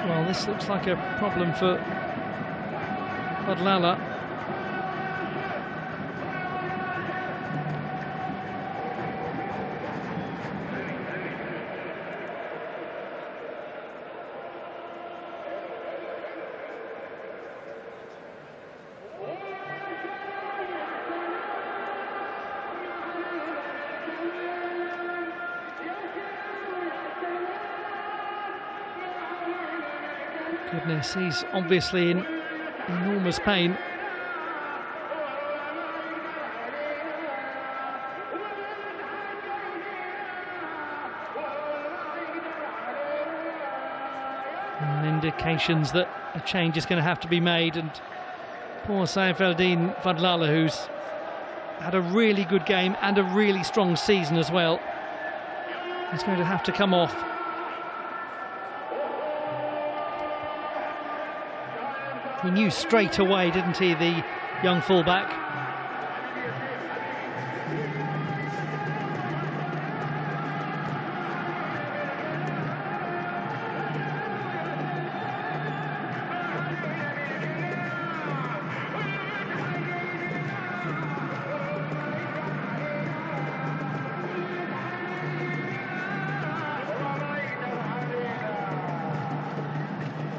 Well, this looks like a problem for Fadlala. Goodness, he's obviously in enormous pain. And indications that a change is going to have to be made, and poor Saifeldin Fadlala, who's had a really good game and a really strong season as well, is going to have to come off. He knew straight away, didn't he, the young fullback?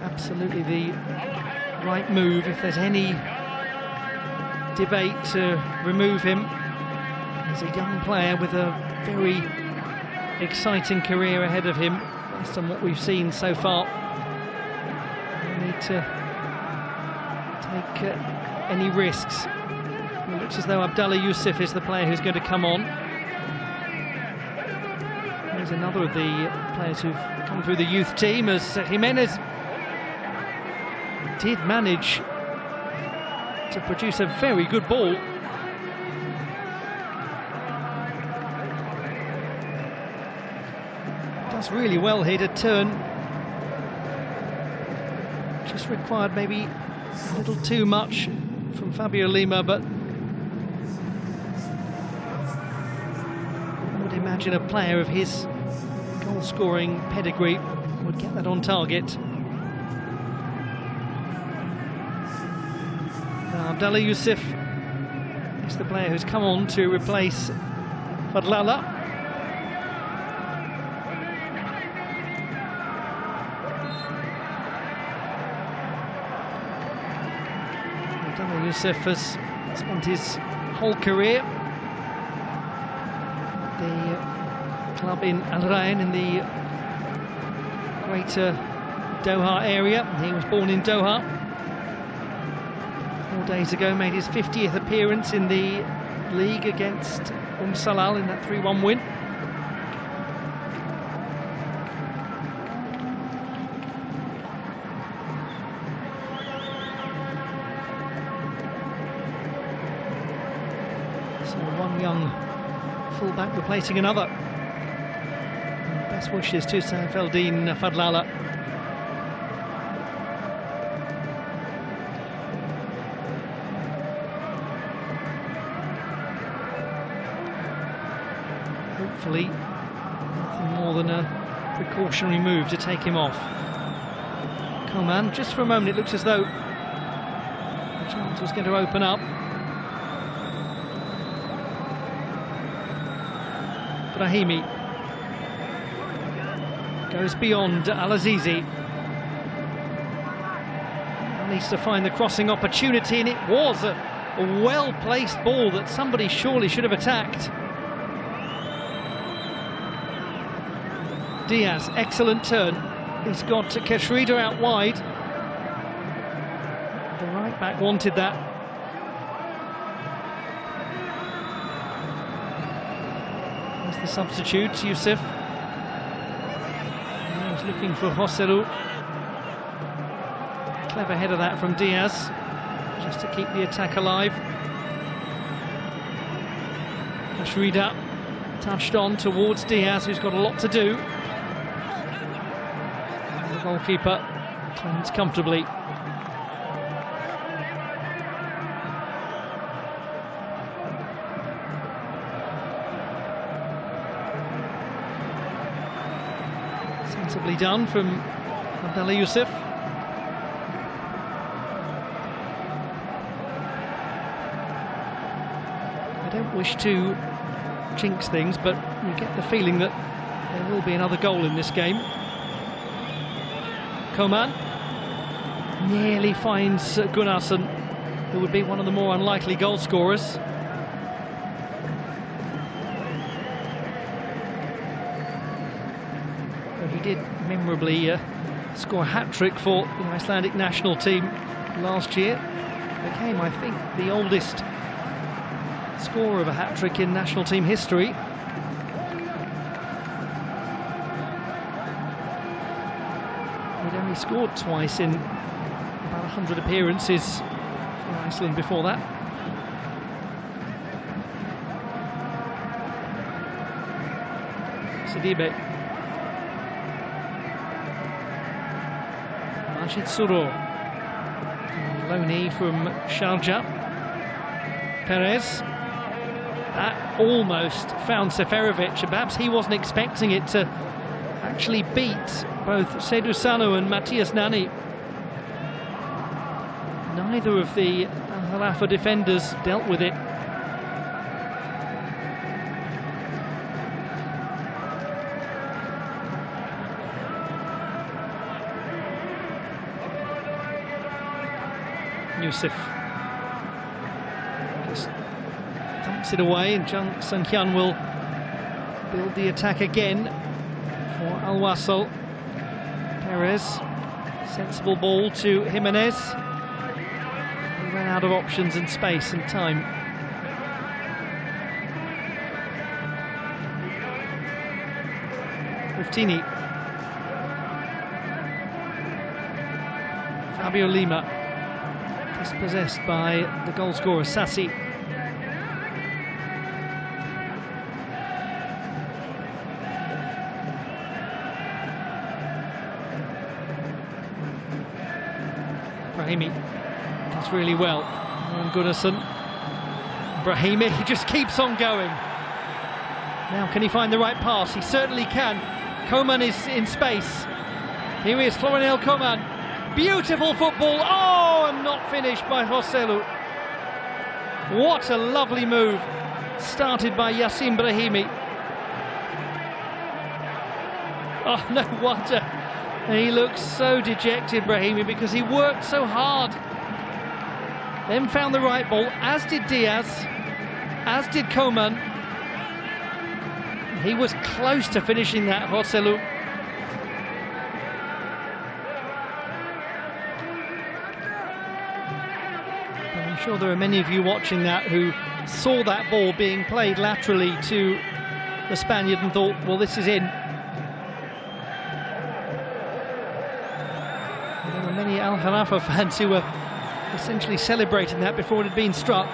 Absolutely the right move if there's any debate to remove him. He's a young player with a very exciting career ahead of him based on what we've seen so far. No need to take any risks. It looks as though Abdallah Yusuf is the player who's going to come on. There's another of the players who've come through the youth team, as Jimenez did manage to produce a very good ball. Does really well here to turn. Just required maybe a little too much from Fabio Lima, but I would imagine a player of his goal-scoring pedigree would get that on target. Abdallah Yusuf is the player who's come on to replace Fadlala. Abdallah Yusuf has spent his whole career at the club in Al Rain in the greater Doha area. He was born in Doha. 4 days ago made his 50th appearance in the league against Salal in that 3-1 win. So one young fullback replacing another. And best wishes to Saifeldin Fadlala. Hopefully nothing more than a precautionary move to take him off. Coman, just for a moment it looks as though the chance was going to open up. Brahimi goes beyond Al-Azizi. Needs to find the crossing opportunity, and it was a well-placed ball that somebody surely should have attacked. Diaz, excellent turn. He's got Keshrida out wide. The right back wanted that. There's the substitute, Yusuf. He was looking for Joselu. Clever header that from Diaz, just to keep the attack alive. Keshrida touched on towards Diaz, who's got a lot to do. Goalkeeper cleans comfortably. Sensibly done from Abdallah Yusuf. I don't wish to jinx things, but you get the feeling that there will be another goal in this game. Coman nearly finds Gunnarsson, who would be one of the more unlikely goal scorers. But he did memorably score a hat-trick for the Icelandic national team last year. Became, I think, the oldest scorer of a hat-trick in national team history. He'd only scored twice in about 100 appearances for Iceland before that. Sidibe. Majid Suro. Loanee from Sharjah. Perez. That almost found Seferovic. Perhaps he wasn't expecting it to actually beat both Seydou Sano and Matthias Nani. Neither of the Gharafa defenders dealt with it. Yusuf just thumps it away, and Jung Sung-hyun will build the attack again for Al Wasl. Perez, sensible ball to Jimenez. He ran out of options and space and time. Riftini. Fabio Lima, dispossessed by the goal scorer Sassi. Brahimi does really well. Gunnarsson. Brahimi, he just keeps on going. Now can he find the right pass? He certainly can. Coman is in space. Here he is, Florinel Coman. Beautiful football. Oh, and not finished by Joselu. What a lovely move. Started by Yassin Brahimi. Oh, no wonder. He looks so dejected, Brahimi, because he worked so hard. Then found the right ball, as did Diaz, as did Coman. He was close to finishing that, Wasl. I'm sure there are many of you watching that who saw that ball being played laterally to the Spaniard and thought, well, this is in. There were many Al Gharafa fans who were essentially celebrating that before it had been struck.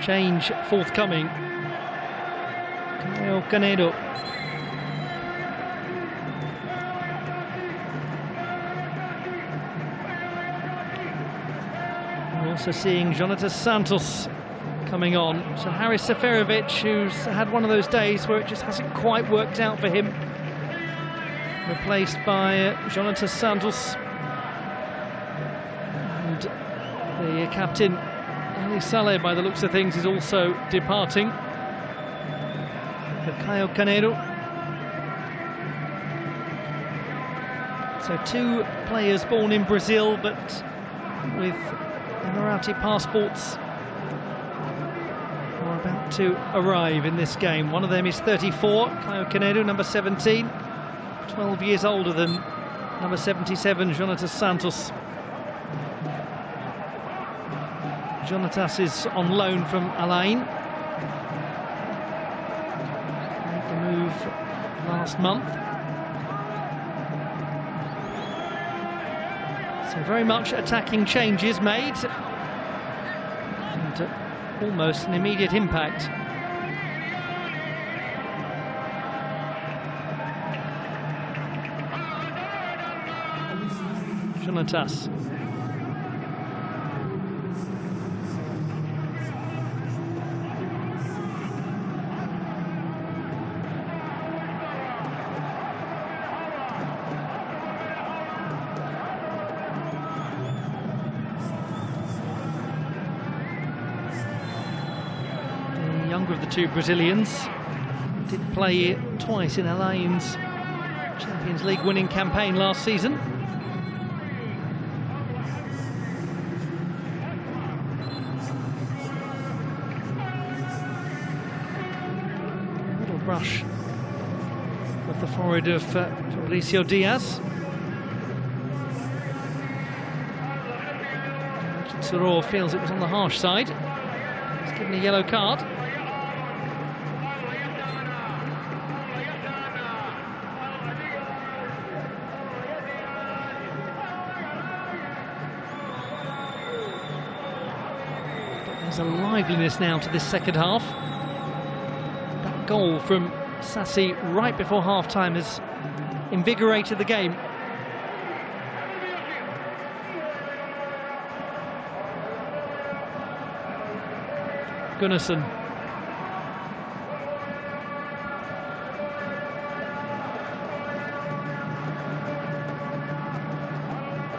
Change forthcoming. Canedo. We're also seeing Jonathan Santos coming on. So Haris Seferovic, who's had one of those days where it just hasn't quite worked out for him, replaced by Jonathan Santos. And the captain, Ali Saleh, by the looks of things, is also departing. Canedo. So two players born in Brazil but with Emirati passports are about to arrive in this game. One of them is 34, Canedo, number 17, 12 years older than number 77, Jonathan Santos. Jonatas is on loan from Al Ain. Made the move last month. So very much attacking changes made. And almost an immediate impact. Jonatas. Younger of the two Brazilians, did play twice in Al Ain's Champions League winning campaign last season. A little brush with the forehead of Fabricio Diaz. Soro feels it was on the harsh side. He's given a yellow card. There's a liveliness now to this second half. That goal from Sassi right before half-time has invigorated the game. Gunnarsson.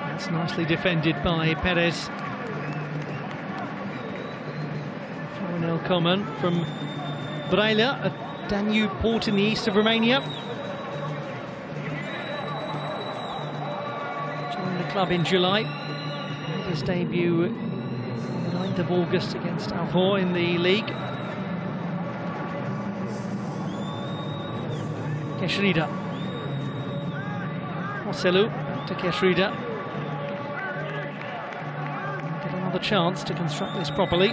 That's nicely defended by Perez. Common from Brăila, a Danube port in the east of Romania. Joined the club in July. Made his debut on the 9th of August against Alvor in the league. Keshrida. Wasl back to Keshrida. Get another chance to construct this properly.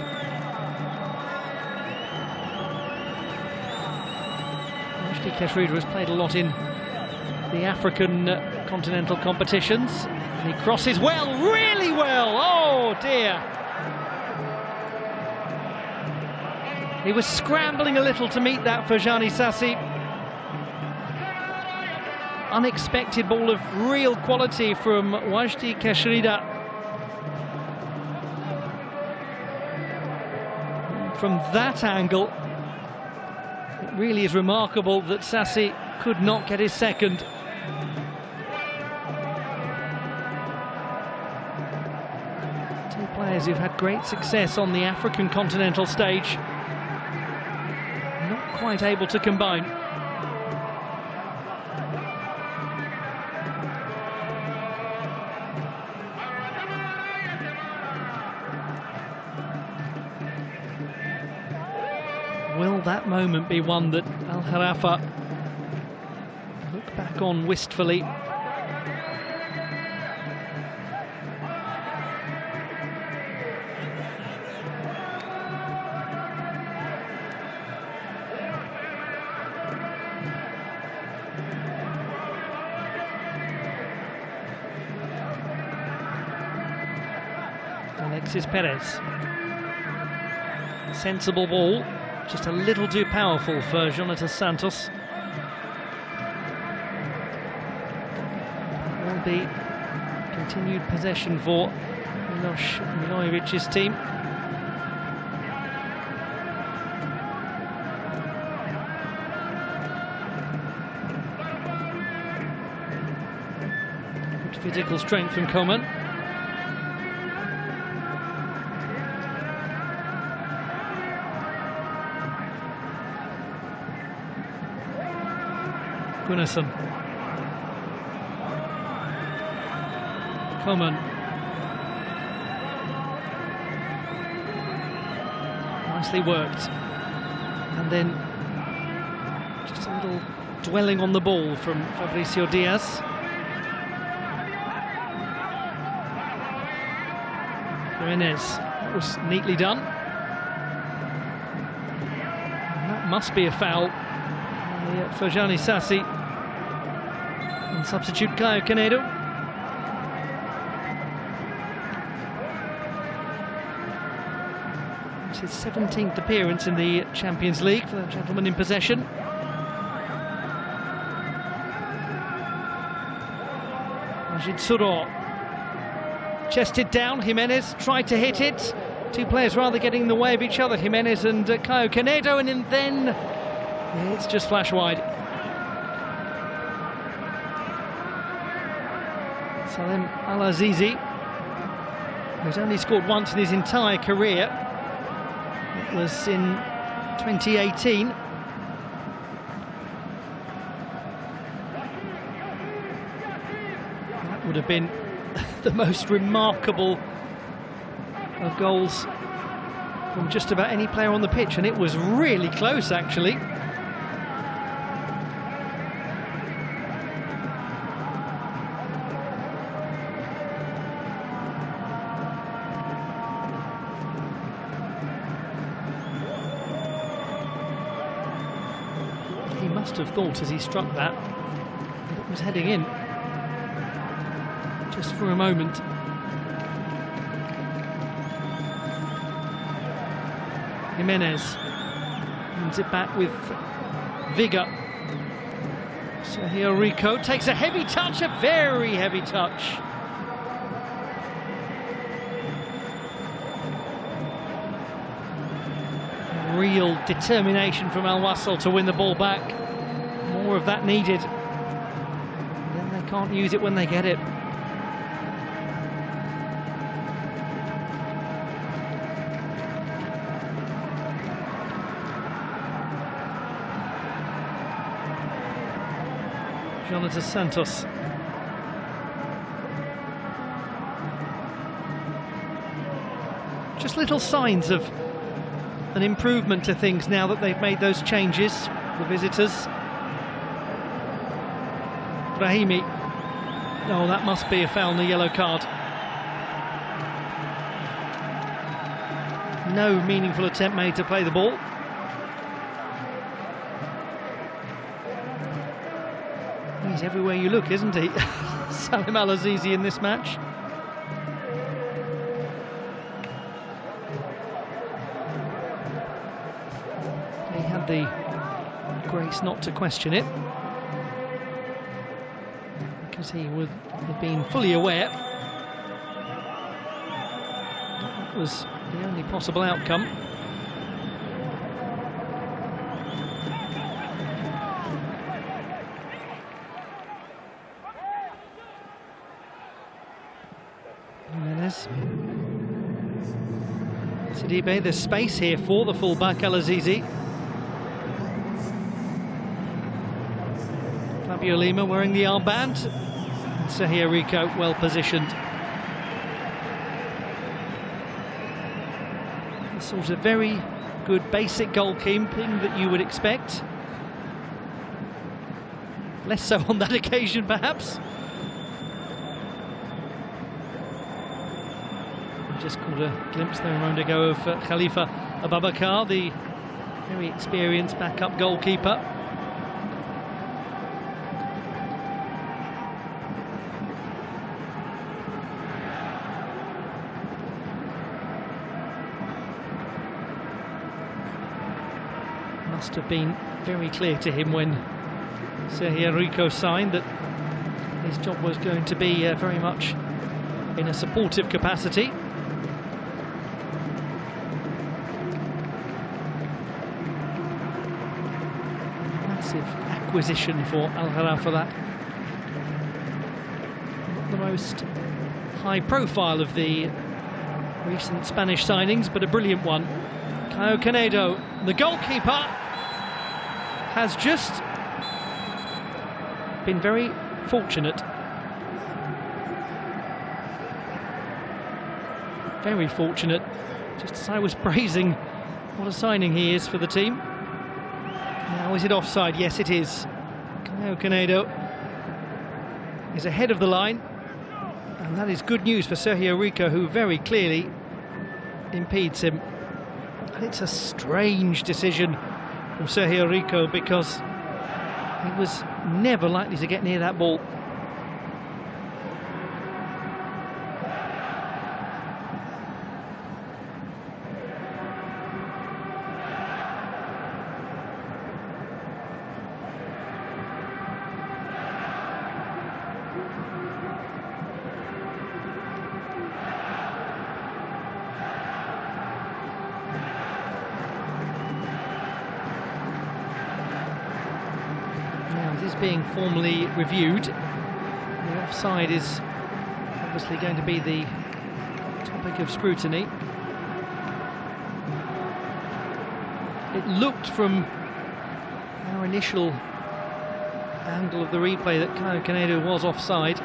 Keshrida has played a lot in the African continental competitions. And he crosses well, really well. Oh dear. He was scrambling a little to meet that for Jani Sassi. Unexpected ball of real quality from Wasl Keshrida. From that angle, it really is remarkable that Sassi could not get his second. Two players who've had great success on the African continental stage, not quite able to combine. Will that moment be one that Al Gharafa look back on wistfully? Alexis Perez. Sensible ball, just a little too powerful for Jonathan Santos. That will be continued possession for Miloš Milojevic's team. Good physical strength from Coman. Gunnarsson. Coman. Nicely worked. And then just a little dwelling on the ball from Fabricio Diaz. Jimenez. That was neatly done. And that must be a foul for Gianni Sassi. And substitute Caio Canedo. It's his 17th appearance in the Champions League for the gentleman in possession. Majid Suro. Chested down, Jimenez tried to hit it. Two players rather getting in the way of each other, Jimenez and Caio Canedo, and then it's just flash wide. Salem Al-Azizi, who's only scored once in his entire career. It was in 2018. That would have been the most remarkable of goals from just about any player on the pitch, and it was really close actually. He must have thought as he struck that it was heading in, just for a moment. Jimenez wins it back with vigour. Sergio Rico takes a heavy touch, a very heavy touch. Real determination from Al Wasl to win the ball back. More of that needed. Then they can't use it when they get it. Jonathan Santos. Just little signs of an improvement to things now that they've made those changes, the visitors. Brahimi. Oh, that must be a foul and a yellow card. No meaningful attempt made to play the ball. He's everywhere you look, isn't he? Salem Al-Azizi in this match. He had the grace not to question it, because he would have been fully aware that was the only possible outcome. Jimenez. Sidibe, there's space here for the fullback Al-Azizi. Fabio Lima wearing the armband. Sergio Rico well positioned. The sort of very good basic goalkeeping that you would expect. Less so on that occasion, perhaps. Just caught a glimpse there a moment ago of Khalifa Abubakar, the very experienced backup goalkeeper. Must have been very clear to him when Sergio Rico signed that his job was going to be very much in a supportive capacity. Massive acquisition for Al Gharafa, that. Not the most high profile of the recent Spanish signings, but a brilliant one. Caio Canedo, the goalkeeper, has just been very fortunate. Very fortunate. Just as I was praising what a signing he is for the team. Now, is it offside? Yes, it is. Caio Canedo is ahead of the line, and that is good news for Sergio Rico, who very clearly impedes him. And it's a strange decision from Sergio Rico, because he was never likely to get near that ball. Is being formally reviewed. The offside is obviously going to be the topic of scrutiny. It looked from our initial angle of the replay that Caio Canedo was offside.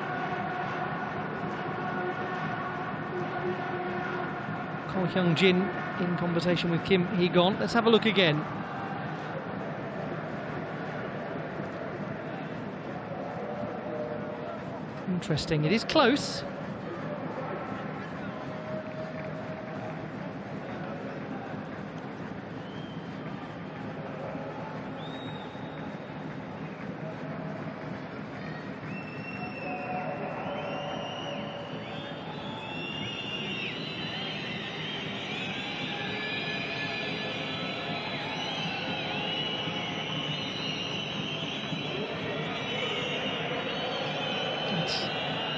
Ko Hyung-jin in conversation with Kim Hee-gon. Let's have a look again. Interesting, it is close.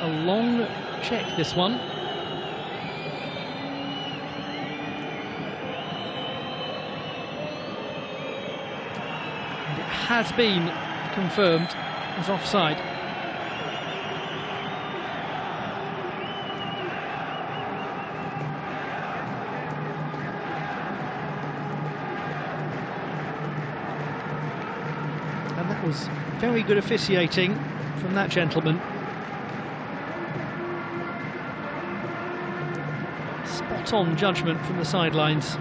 A long check, this one. And it has been confirmed as offside. And that was very good officiating from that gentleman. Spot-on judgment from the sidelines.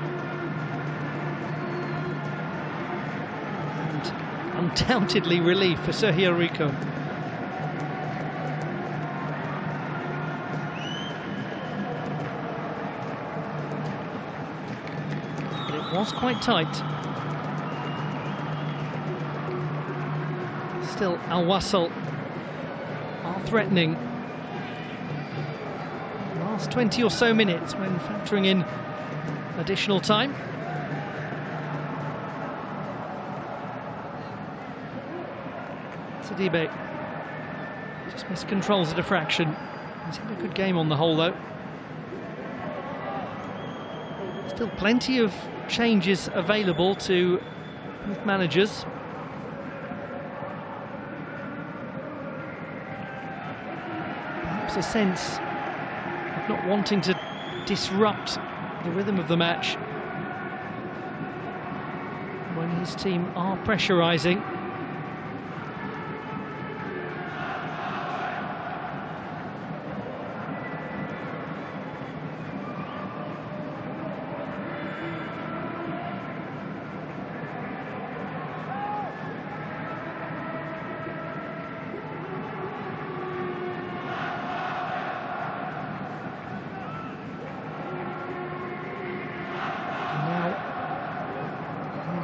And undoubtedly relief for Sergio Rico. But it was quite tight. Still, Al Wasl are threatening. Last 20 or so minutes when factoring in additional time. Sidibe just miscontrols the diffraction. He's had a good game on the whole, though. Still plenty of changes available to both managers. Perhaps a sense of not wanting to disrupt the rhythm of the match when his team are pressurising.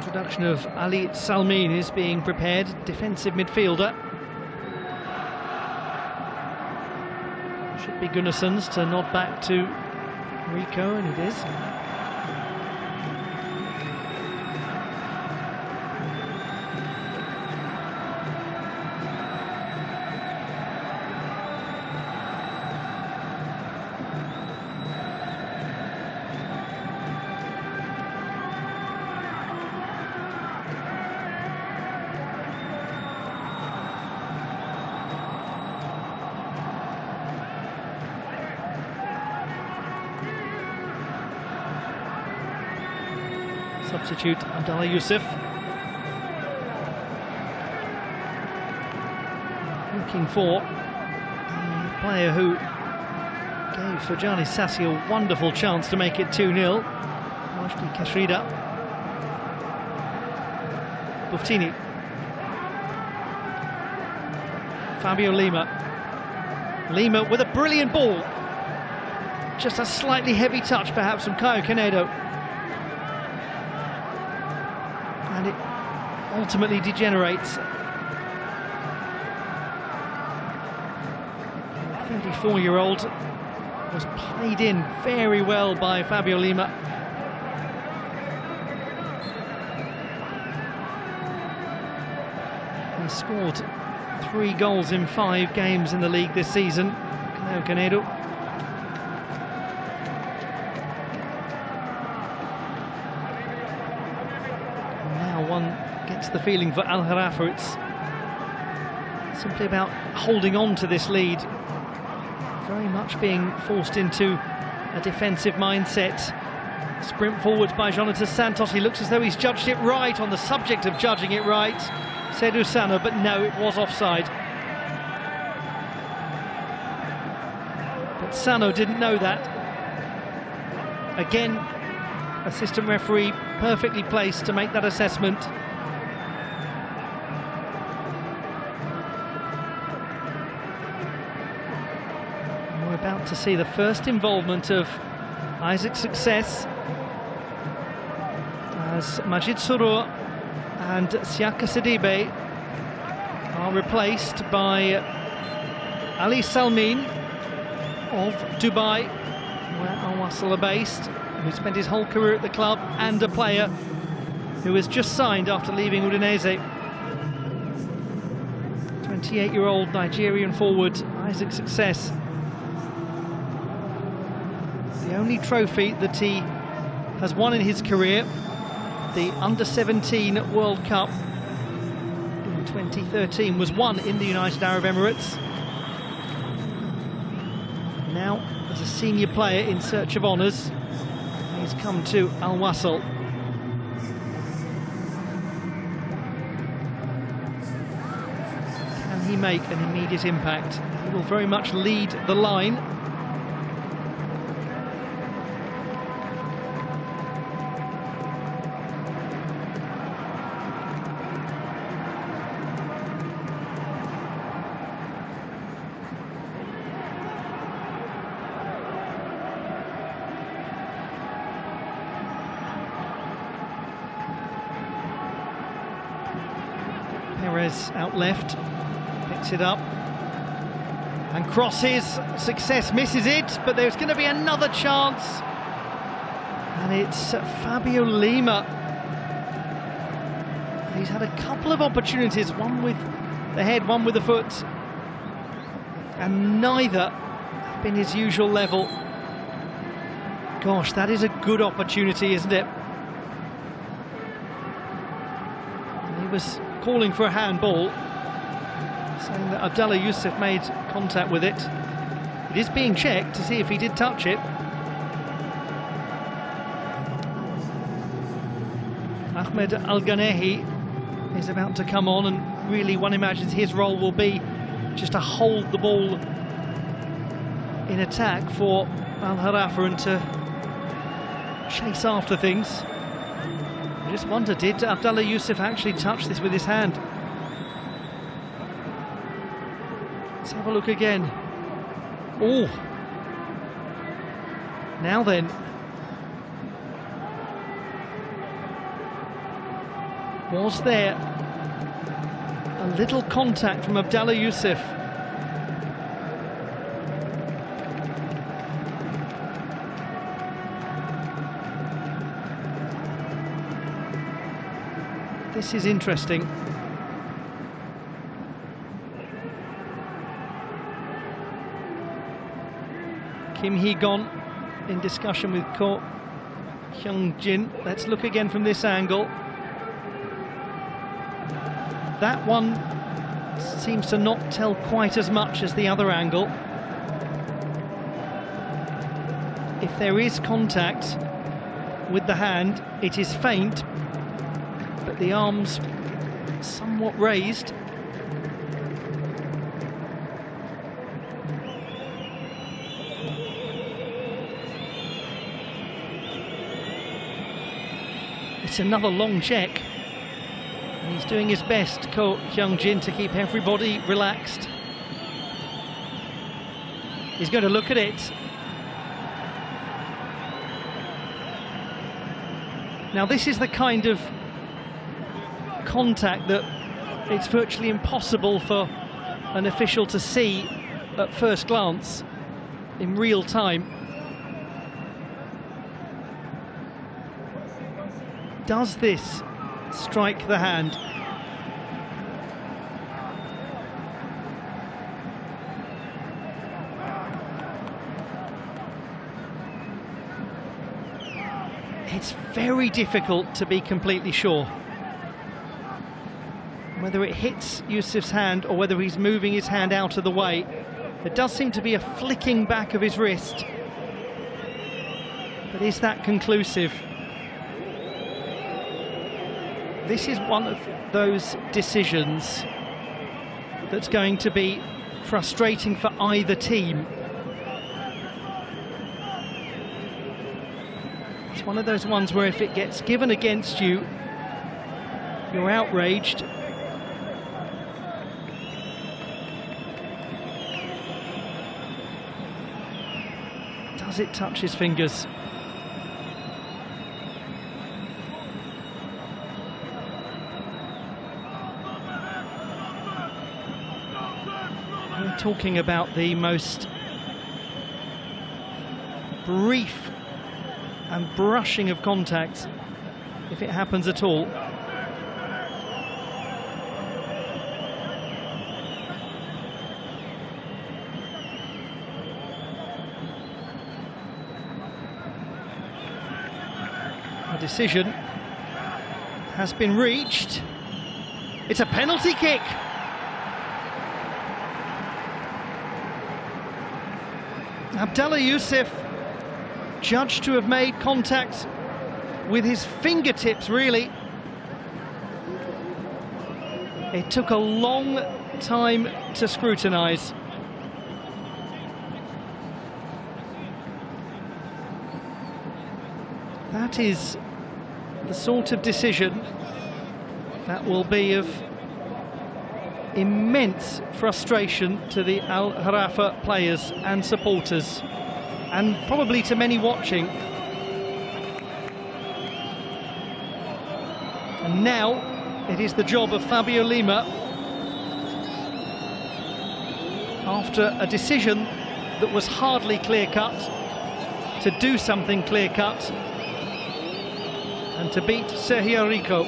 introduction of Ali Salmin is being prepared, defensive midfielder. Should be Gunnarsson's to nod back to Rico, and it is. Substitute Abdallah Yusuf. Looking for the player who gave Fajani Sassi a wonderful chance to make it 2-0. Majdi Kashrida. Buftini. Fabio Lima. Lima with a brilliant ball. Just a slightly heavy touch perhaps from Caio Canedo. And it ultimately degenerates. The 34-year-old was played in very well by Fabio Lima. He scored 3 goals in 5 games in the league this season. Caio Canedo. One gets the feeling for Al Gharafa it's simply about holding on to this lead, very much being forced into a defensive mindset. Sprint forwards by Jonathan Santos. He looks as though he's judged it right. On the subject of judging it right, Seydou Sano, but no, it was offside. But Sano didn't know that. Again, assistant referee perfectly placed to make that assessment. And we're about to see the first involvement of Isaac Success as Majid Surur and Siaka Sidibe are replaced by Ali Salmin of Dubai, where Al Wasl are based, who spent his whole career at the club, and a player who has just signed after leaving Udinese. 28-year-old Nigerian forward Isaac Success. The only trophy that he has won in his career, the Under-17 World Cup in 2013, was won in the United Arab Emirates. Now, as a senior player in search of honours, he's come to Al Wasl. Can he make an immediate impact? He will very much lead the line. Perez out left, picks it up and crosses. Success misses it, but there's going to be another chance, and it's Fabio Lima. He's had a couple of opportunities, one with the head, one with the foot, and neither have been his usual level. Gosh, that is a good opportunity, isn't it? And he was calling for a handball, saying that Abdallah Yusuf made contact with it. It is being checked to see if he did touch it. Ahmed Al-Ghanehi is about to come on, and really one imagines his role will be just to hold the ball in attack for Al Gharafa and to chase after things. I just wonder, did Abdallah Yusuf actually touch this with his hand? Let's have a look again. Oh! Now then. Was there a little contact from Abdallah Youssef? This is interesting. Kim Hee-gon in discussion with Ko Hyung-jin. Let's look again from this angle. That one seems to not tell quite as much as the other angle. If there is contact with the hand, it is faint, but the arms somewhat raised. It's another long check. And he's doing his best, Ko Hyung-jin, to keep everybody relaxed. He's going to look at it. Now this is the kind of contact that it's virtually impossible for an official to see at first glance in real time. Does this strike the hand? It's very difficult to be completely sure whether it hits Yusuf's hand or whether he's moving his hand out of the way. There does seem to be a flicking back of his wrist, but is that conclusive? This is one of those decisions that's going to be frustrating for either team. It's one of those ones where if it gets given against you, you're outraged. Does it touch his fingers? We're talking about the most brief and brushing of contact, if it happens at all. A decision has been reached. It's a penalty kick. Abdallah Youssef judged to have made contact with his fingertips, really. It took a long time to scrutinise. That is the sort of decision that will be of immense frustration to the Al Gharafa players and supporters, and probably to many watching. And now it is the job of Fabio Lima, after a decision that was hardly clear-cut, to do something clear-cut and to beat Sergio Rico.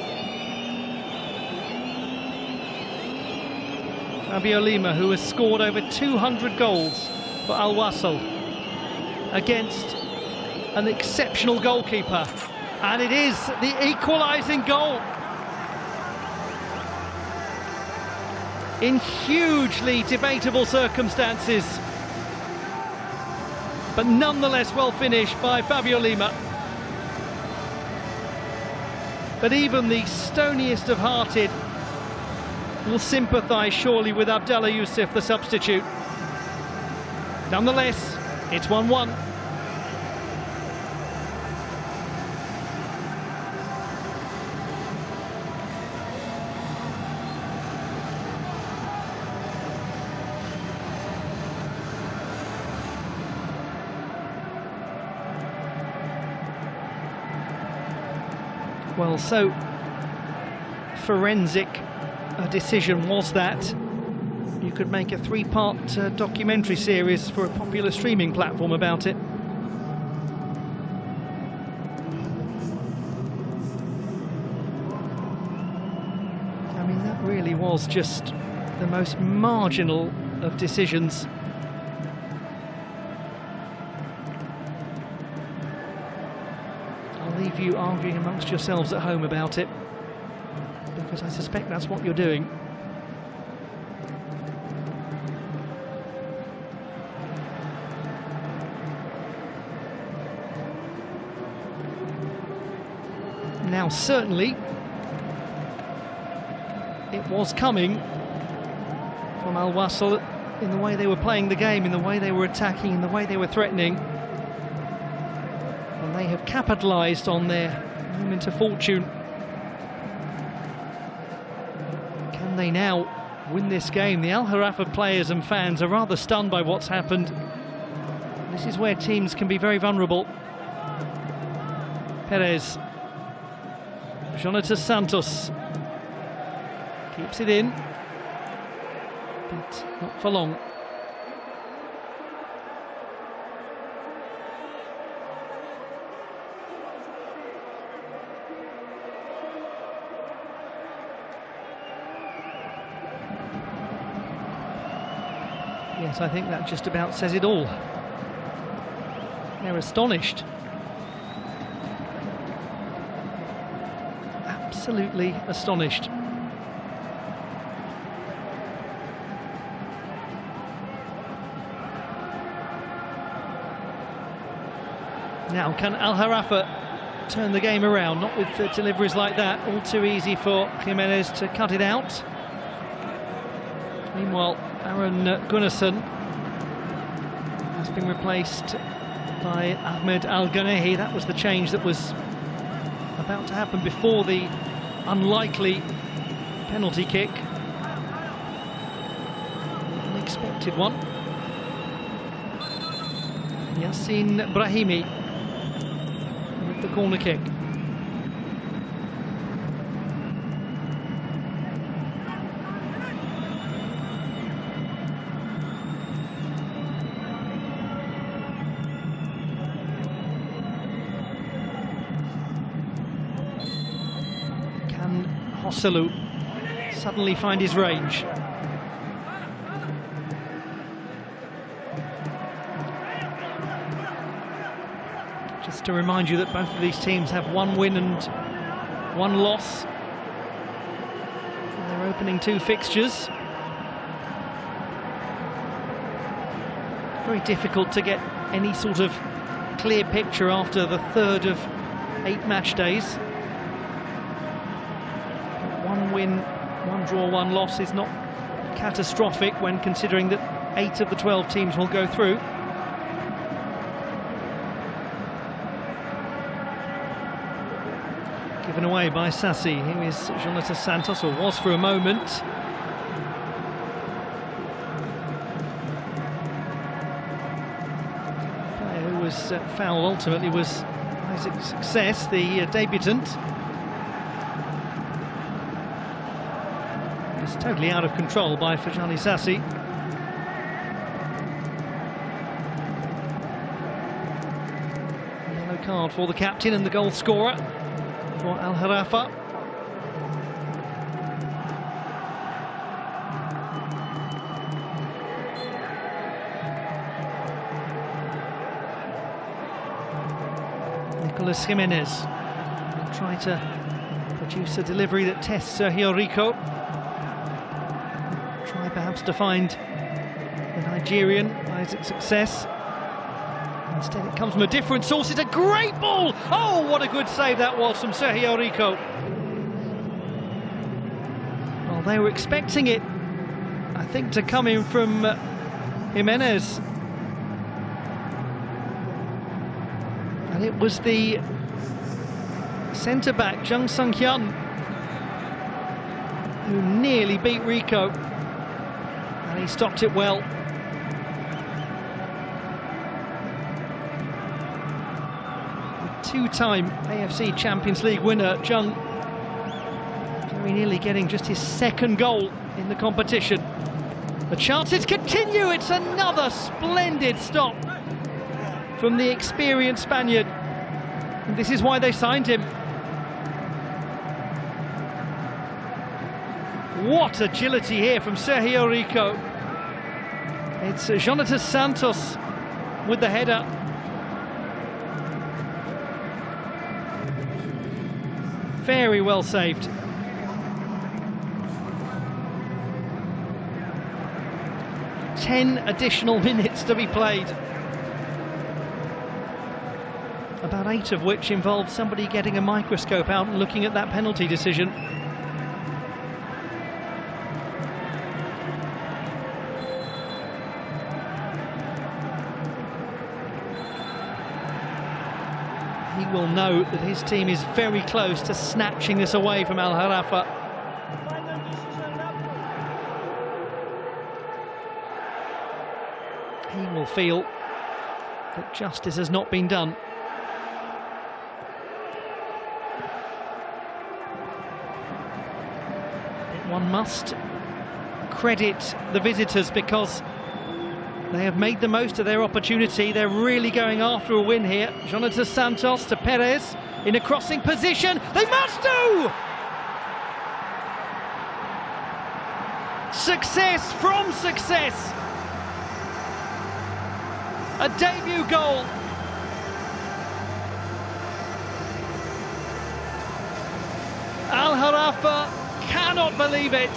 Fabio Lima, who has scored over 200 goals for Al Wasl against an exceptional goalkeeper, and it is the equalising goal in hugely debatable circumstances, but nonetheless well finished by Fabio Lima. But even the stoniest of hearted will sympathise surely with Abdallah Youssef, the substitute. Nonetheless, it's 1-1. Well, so forensic decision was that. You could make a 3-part documentary series for a popular streaming platform about it. I mean, that really was just the most marginal of decisions. I'll leave you arguing amongst yourselves at home about it, because I suspect that's what you're doing. Now, certainly, it was coming from Al Wasl in the way they were playing the game, in the way they were attacking, in the way they were threatening. And they have capitalised on their moment of fortune. Can they now win this game? The Al Gharafa players and fans are rather stunned by what's happened. This is where teams can be very vulnerable. Perez. Jonathan Santos keeps it in, but not for long. Yes, I think that just about says it all. They're astonished. Absolutely astonished. Now, can Al Gharafa turn the game around? Not with deliveries like that. All too easy for Jimenez to cut it out. Meanwhile, Aaron Gunnarsson has been replaced by Ahmed Al-Ghanehi. That was the change that was about to happen before the unlikely penalty kick. Unexpected one. Yassin Brahimi with the corner kick. Hosselu suddenly find his range. Just to remind you that both of these teams have 1 win and 1 loss in their opening 2 fixtures. Very difficult to get any sort of clear picture after the 3rd of 8 match days. 1 win, 1 draw, 1 loss is not catastrophic when considering that 8 of the 12 teams will go through. Given away by Sassi. Here is Jonathan Santos, or was for a moment. The player who was fouled ultimately was Isaac Success, the debutant. It's totally out of control by Fajani Sassi. Yellow card for the captain and the goal scorer for Al Gharafa. Nicolas Jimenez will try to produce a delivery that tests Sergio Rico. Try perhaps to find the Nigerian Isaac Success. Instead it comes from a different source. It's a great ball! Oh, what a good save that was from Sergio Rico. Well, they were expecting it, I think, to come in from Jimenez. And it was the centre-back, Jung Sung-hyun, who nearly beat Rico. And he stopped it well. The 2-time AFC Champions League winner, Jung, Very nearly getting just his second goal in the competition. The chances continue. It's another splendid stop from the experienced Spaniard. And this is why they signed him. What agility here from Sergio Rico. It's Jonathan Santos with the header. Very well saved. Ten additional minutes to be played. About 8 of which involved somebody getting a microscope out and looking at that penalty decision. He will know that his team is very close to snatching this away from Al Gharafa. He will feel that justice has not been done. One must credit the visitors because they have made the most of their opportunity. They're really going after a win here. Jonathan Santos to Perez in a crossing position. They must do! Success from success. A debut goal. Al Gharafa cannot believe it.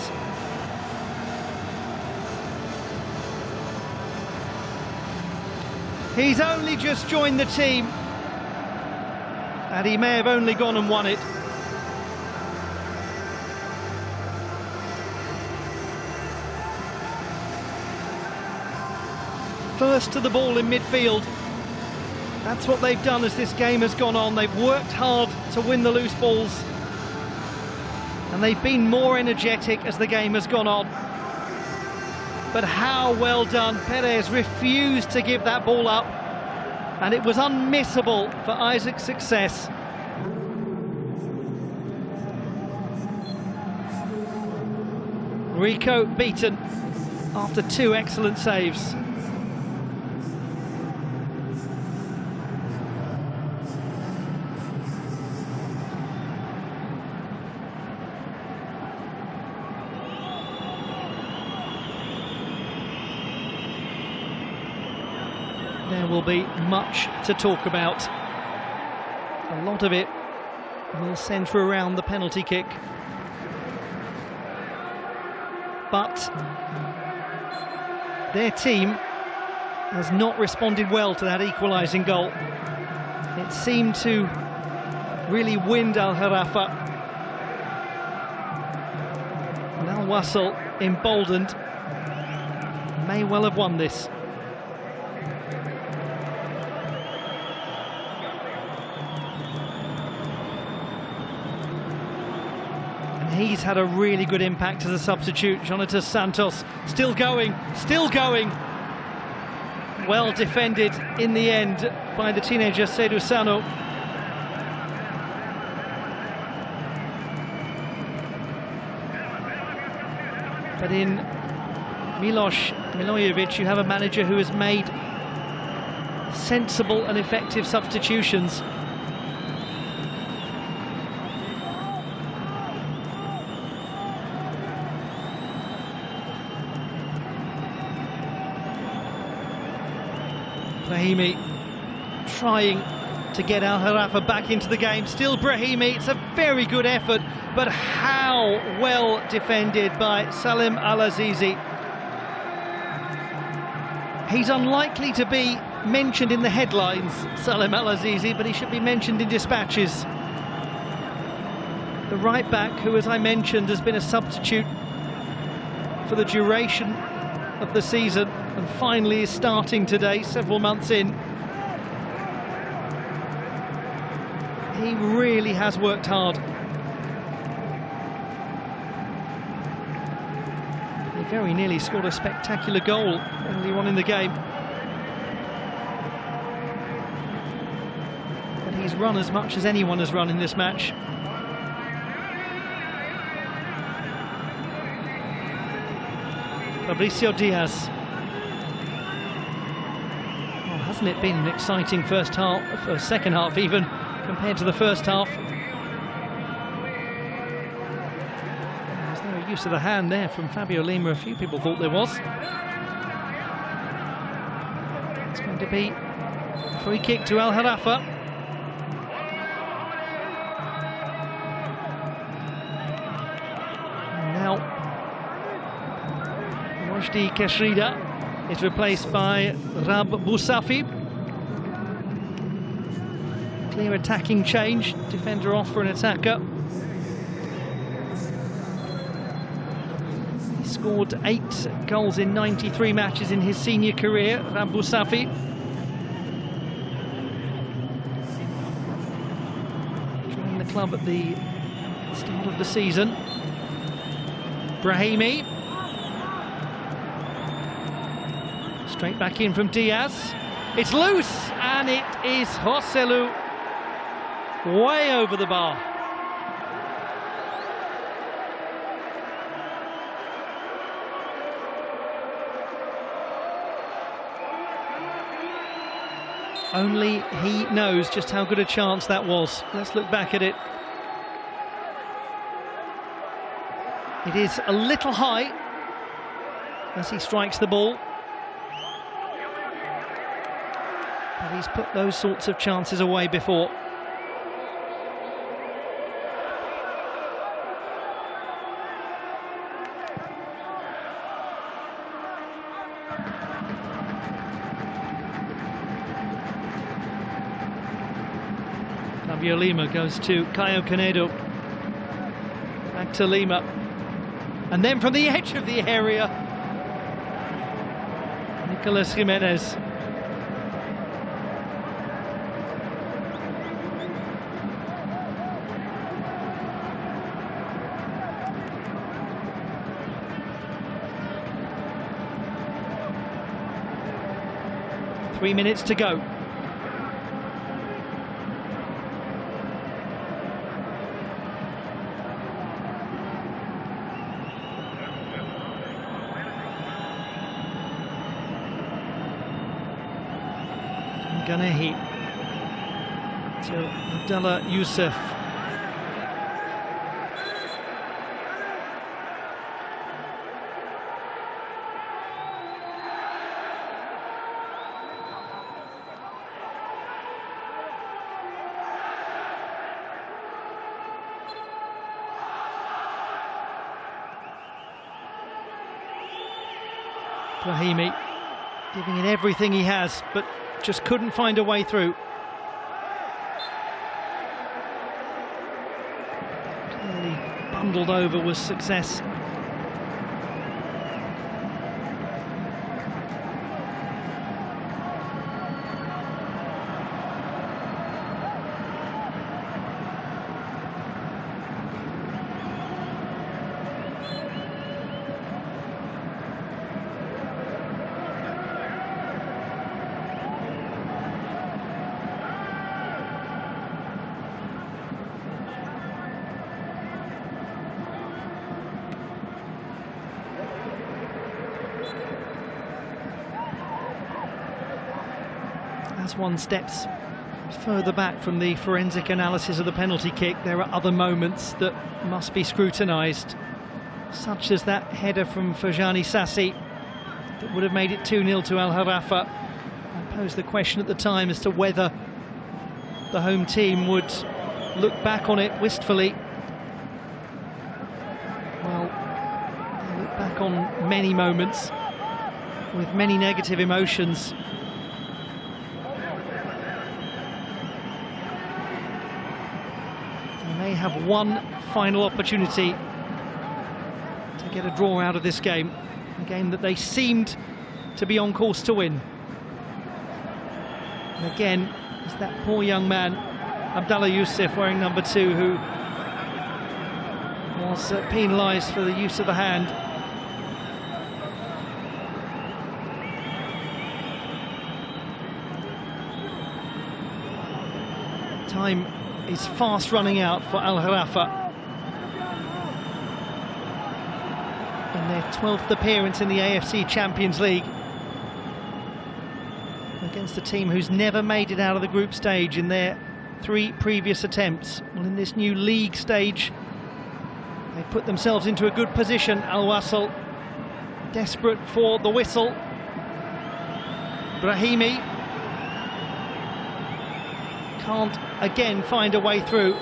He's only just joined the team and he may have only gone and won it. First to the ball in midfield. That's what they've done as this game has gone on. They've worked hard to win the loose balls and they've been more energetic as the game has gone on. But how well done. Perez refused to give that ball up and it was unmissable for Isaac's success. Rico beaten after 2 excellent saves. There will be much to talk about. A lot of it will centre around the penalty kick. But their team has not responded well to that equalising goal. It seemed to really wind Al Gharafa. And Al Wasl, emboldened, may well have won this. He's had a really good impact as a substitute. Jonathan Santos still going, still going. Well defended in the end by the teenager Seydou Sano. But in Miloš Milojevic, you have a manager who has made sensible and effective substitutions. Brahimi trying to get Al Gharafa back into the game. Still Brahimi, it's a very good effort, but how well defended by Salim Al-Azizi. He's unlikely to be mentioned in the headlines, Salim Al-Azizi, but he should be mentioned in dispatches. The right back, who, as I mentioned, has been a substitute for the duration of the season and finally is starting today, several months in. He really has worked hard. He very nearly scored a spectacular goal early on in the game. But he's run as much as anyone has run in this match. Fabricio Diaz. Well, hasn't it been an exciting first half, second half even, compared to the first half? Was there a use of the hand there from Fabio Lima? A few people thought there was. It's going to be a free kick to Al Gharafa. Now, Majdi Kashrida is replaced by Rab Bousafi. Clear attacking change, defender off for an attacker. He scored 8 goals in 93 matches in his senior career, Rab Bousafi. Joined the club at the start of the season. Brahimi. Straight back in from Diaz. It's loose, and it is Joselu way over the bar. Only he knows just how good a chance that was. Let's look back at it. It is a little high as he strikes the ball. But he's put those sorts of chances away before. Fabio Lima goes to Caio Canedo. Back to Lima. And then from the edge of the area, Nicolas Jimenez. Three minutes to go. Ganehi to Abdallah Youssef. Brahimi giving it everything he has, but just couldn't find a way through. Clearly bundled over was success. As one steps further back from the forensic analysis of the penalty kick, there are other moments that must be scrutinised, such as that header from Ferjani Sassi that would have made it 2-0 to Al Gharafa. I posed the question at the time as to whether the home team would look back on it wistfully. Well, they look back on many moments with many negative emotions. They have one final opportunity to get a draw out of this game, a game that they seemed to be on course to win. And again, it's that poor young man, Abdallah Youssef, wearing number 2, who was penalised for the use of the hand. Time is fast running out for Al Gharafa in their 12th appearance in the AFC Champions League against a team who's never made it out of the group stage in their 3 previous attempts. Well, in this new league stage, they put themselves into a good position. Al Wasl desperate for the whistle. Brahimi can't again find a way through.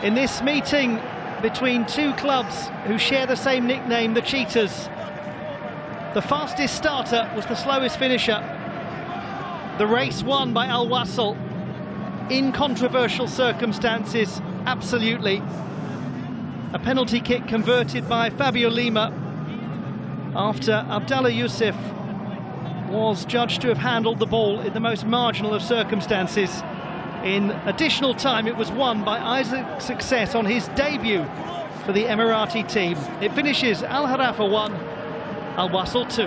In this meeting between 2 clubs who share the same nickname, the Cheetahs, the fastest starter was the slowest finisher. The race won by Al Wasl in controversial circumstances, absolutely. A penalty kick converted by Fabio Lima after Abdallah Youssef was judged to have handled the ball in the most marginal of circumstances. In additional time, it was won by Isaac's success on his debut for the Emirati team. It finishes Al Gharafa 1, Al Wasl 2.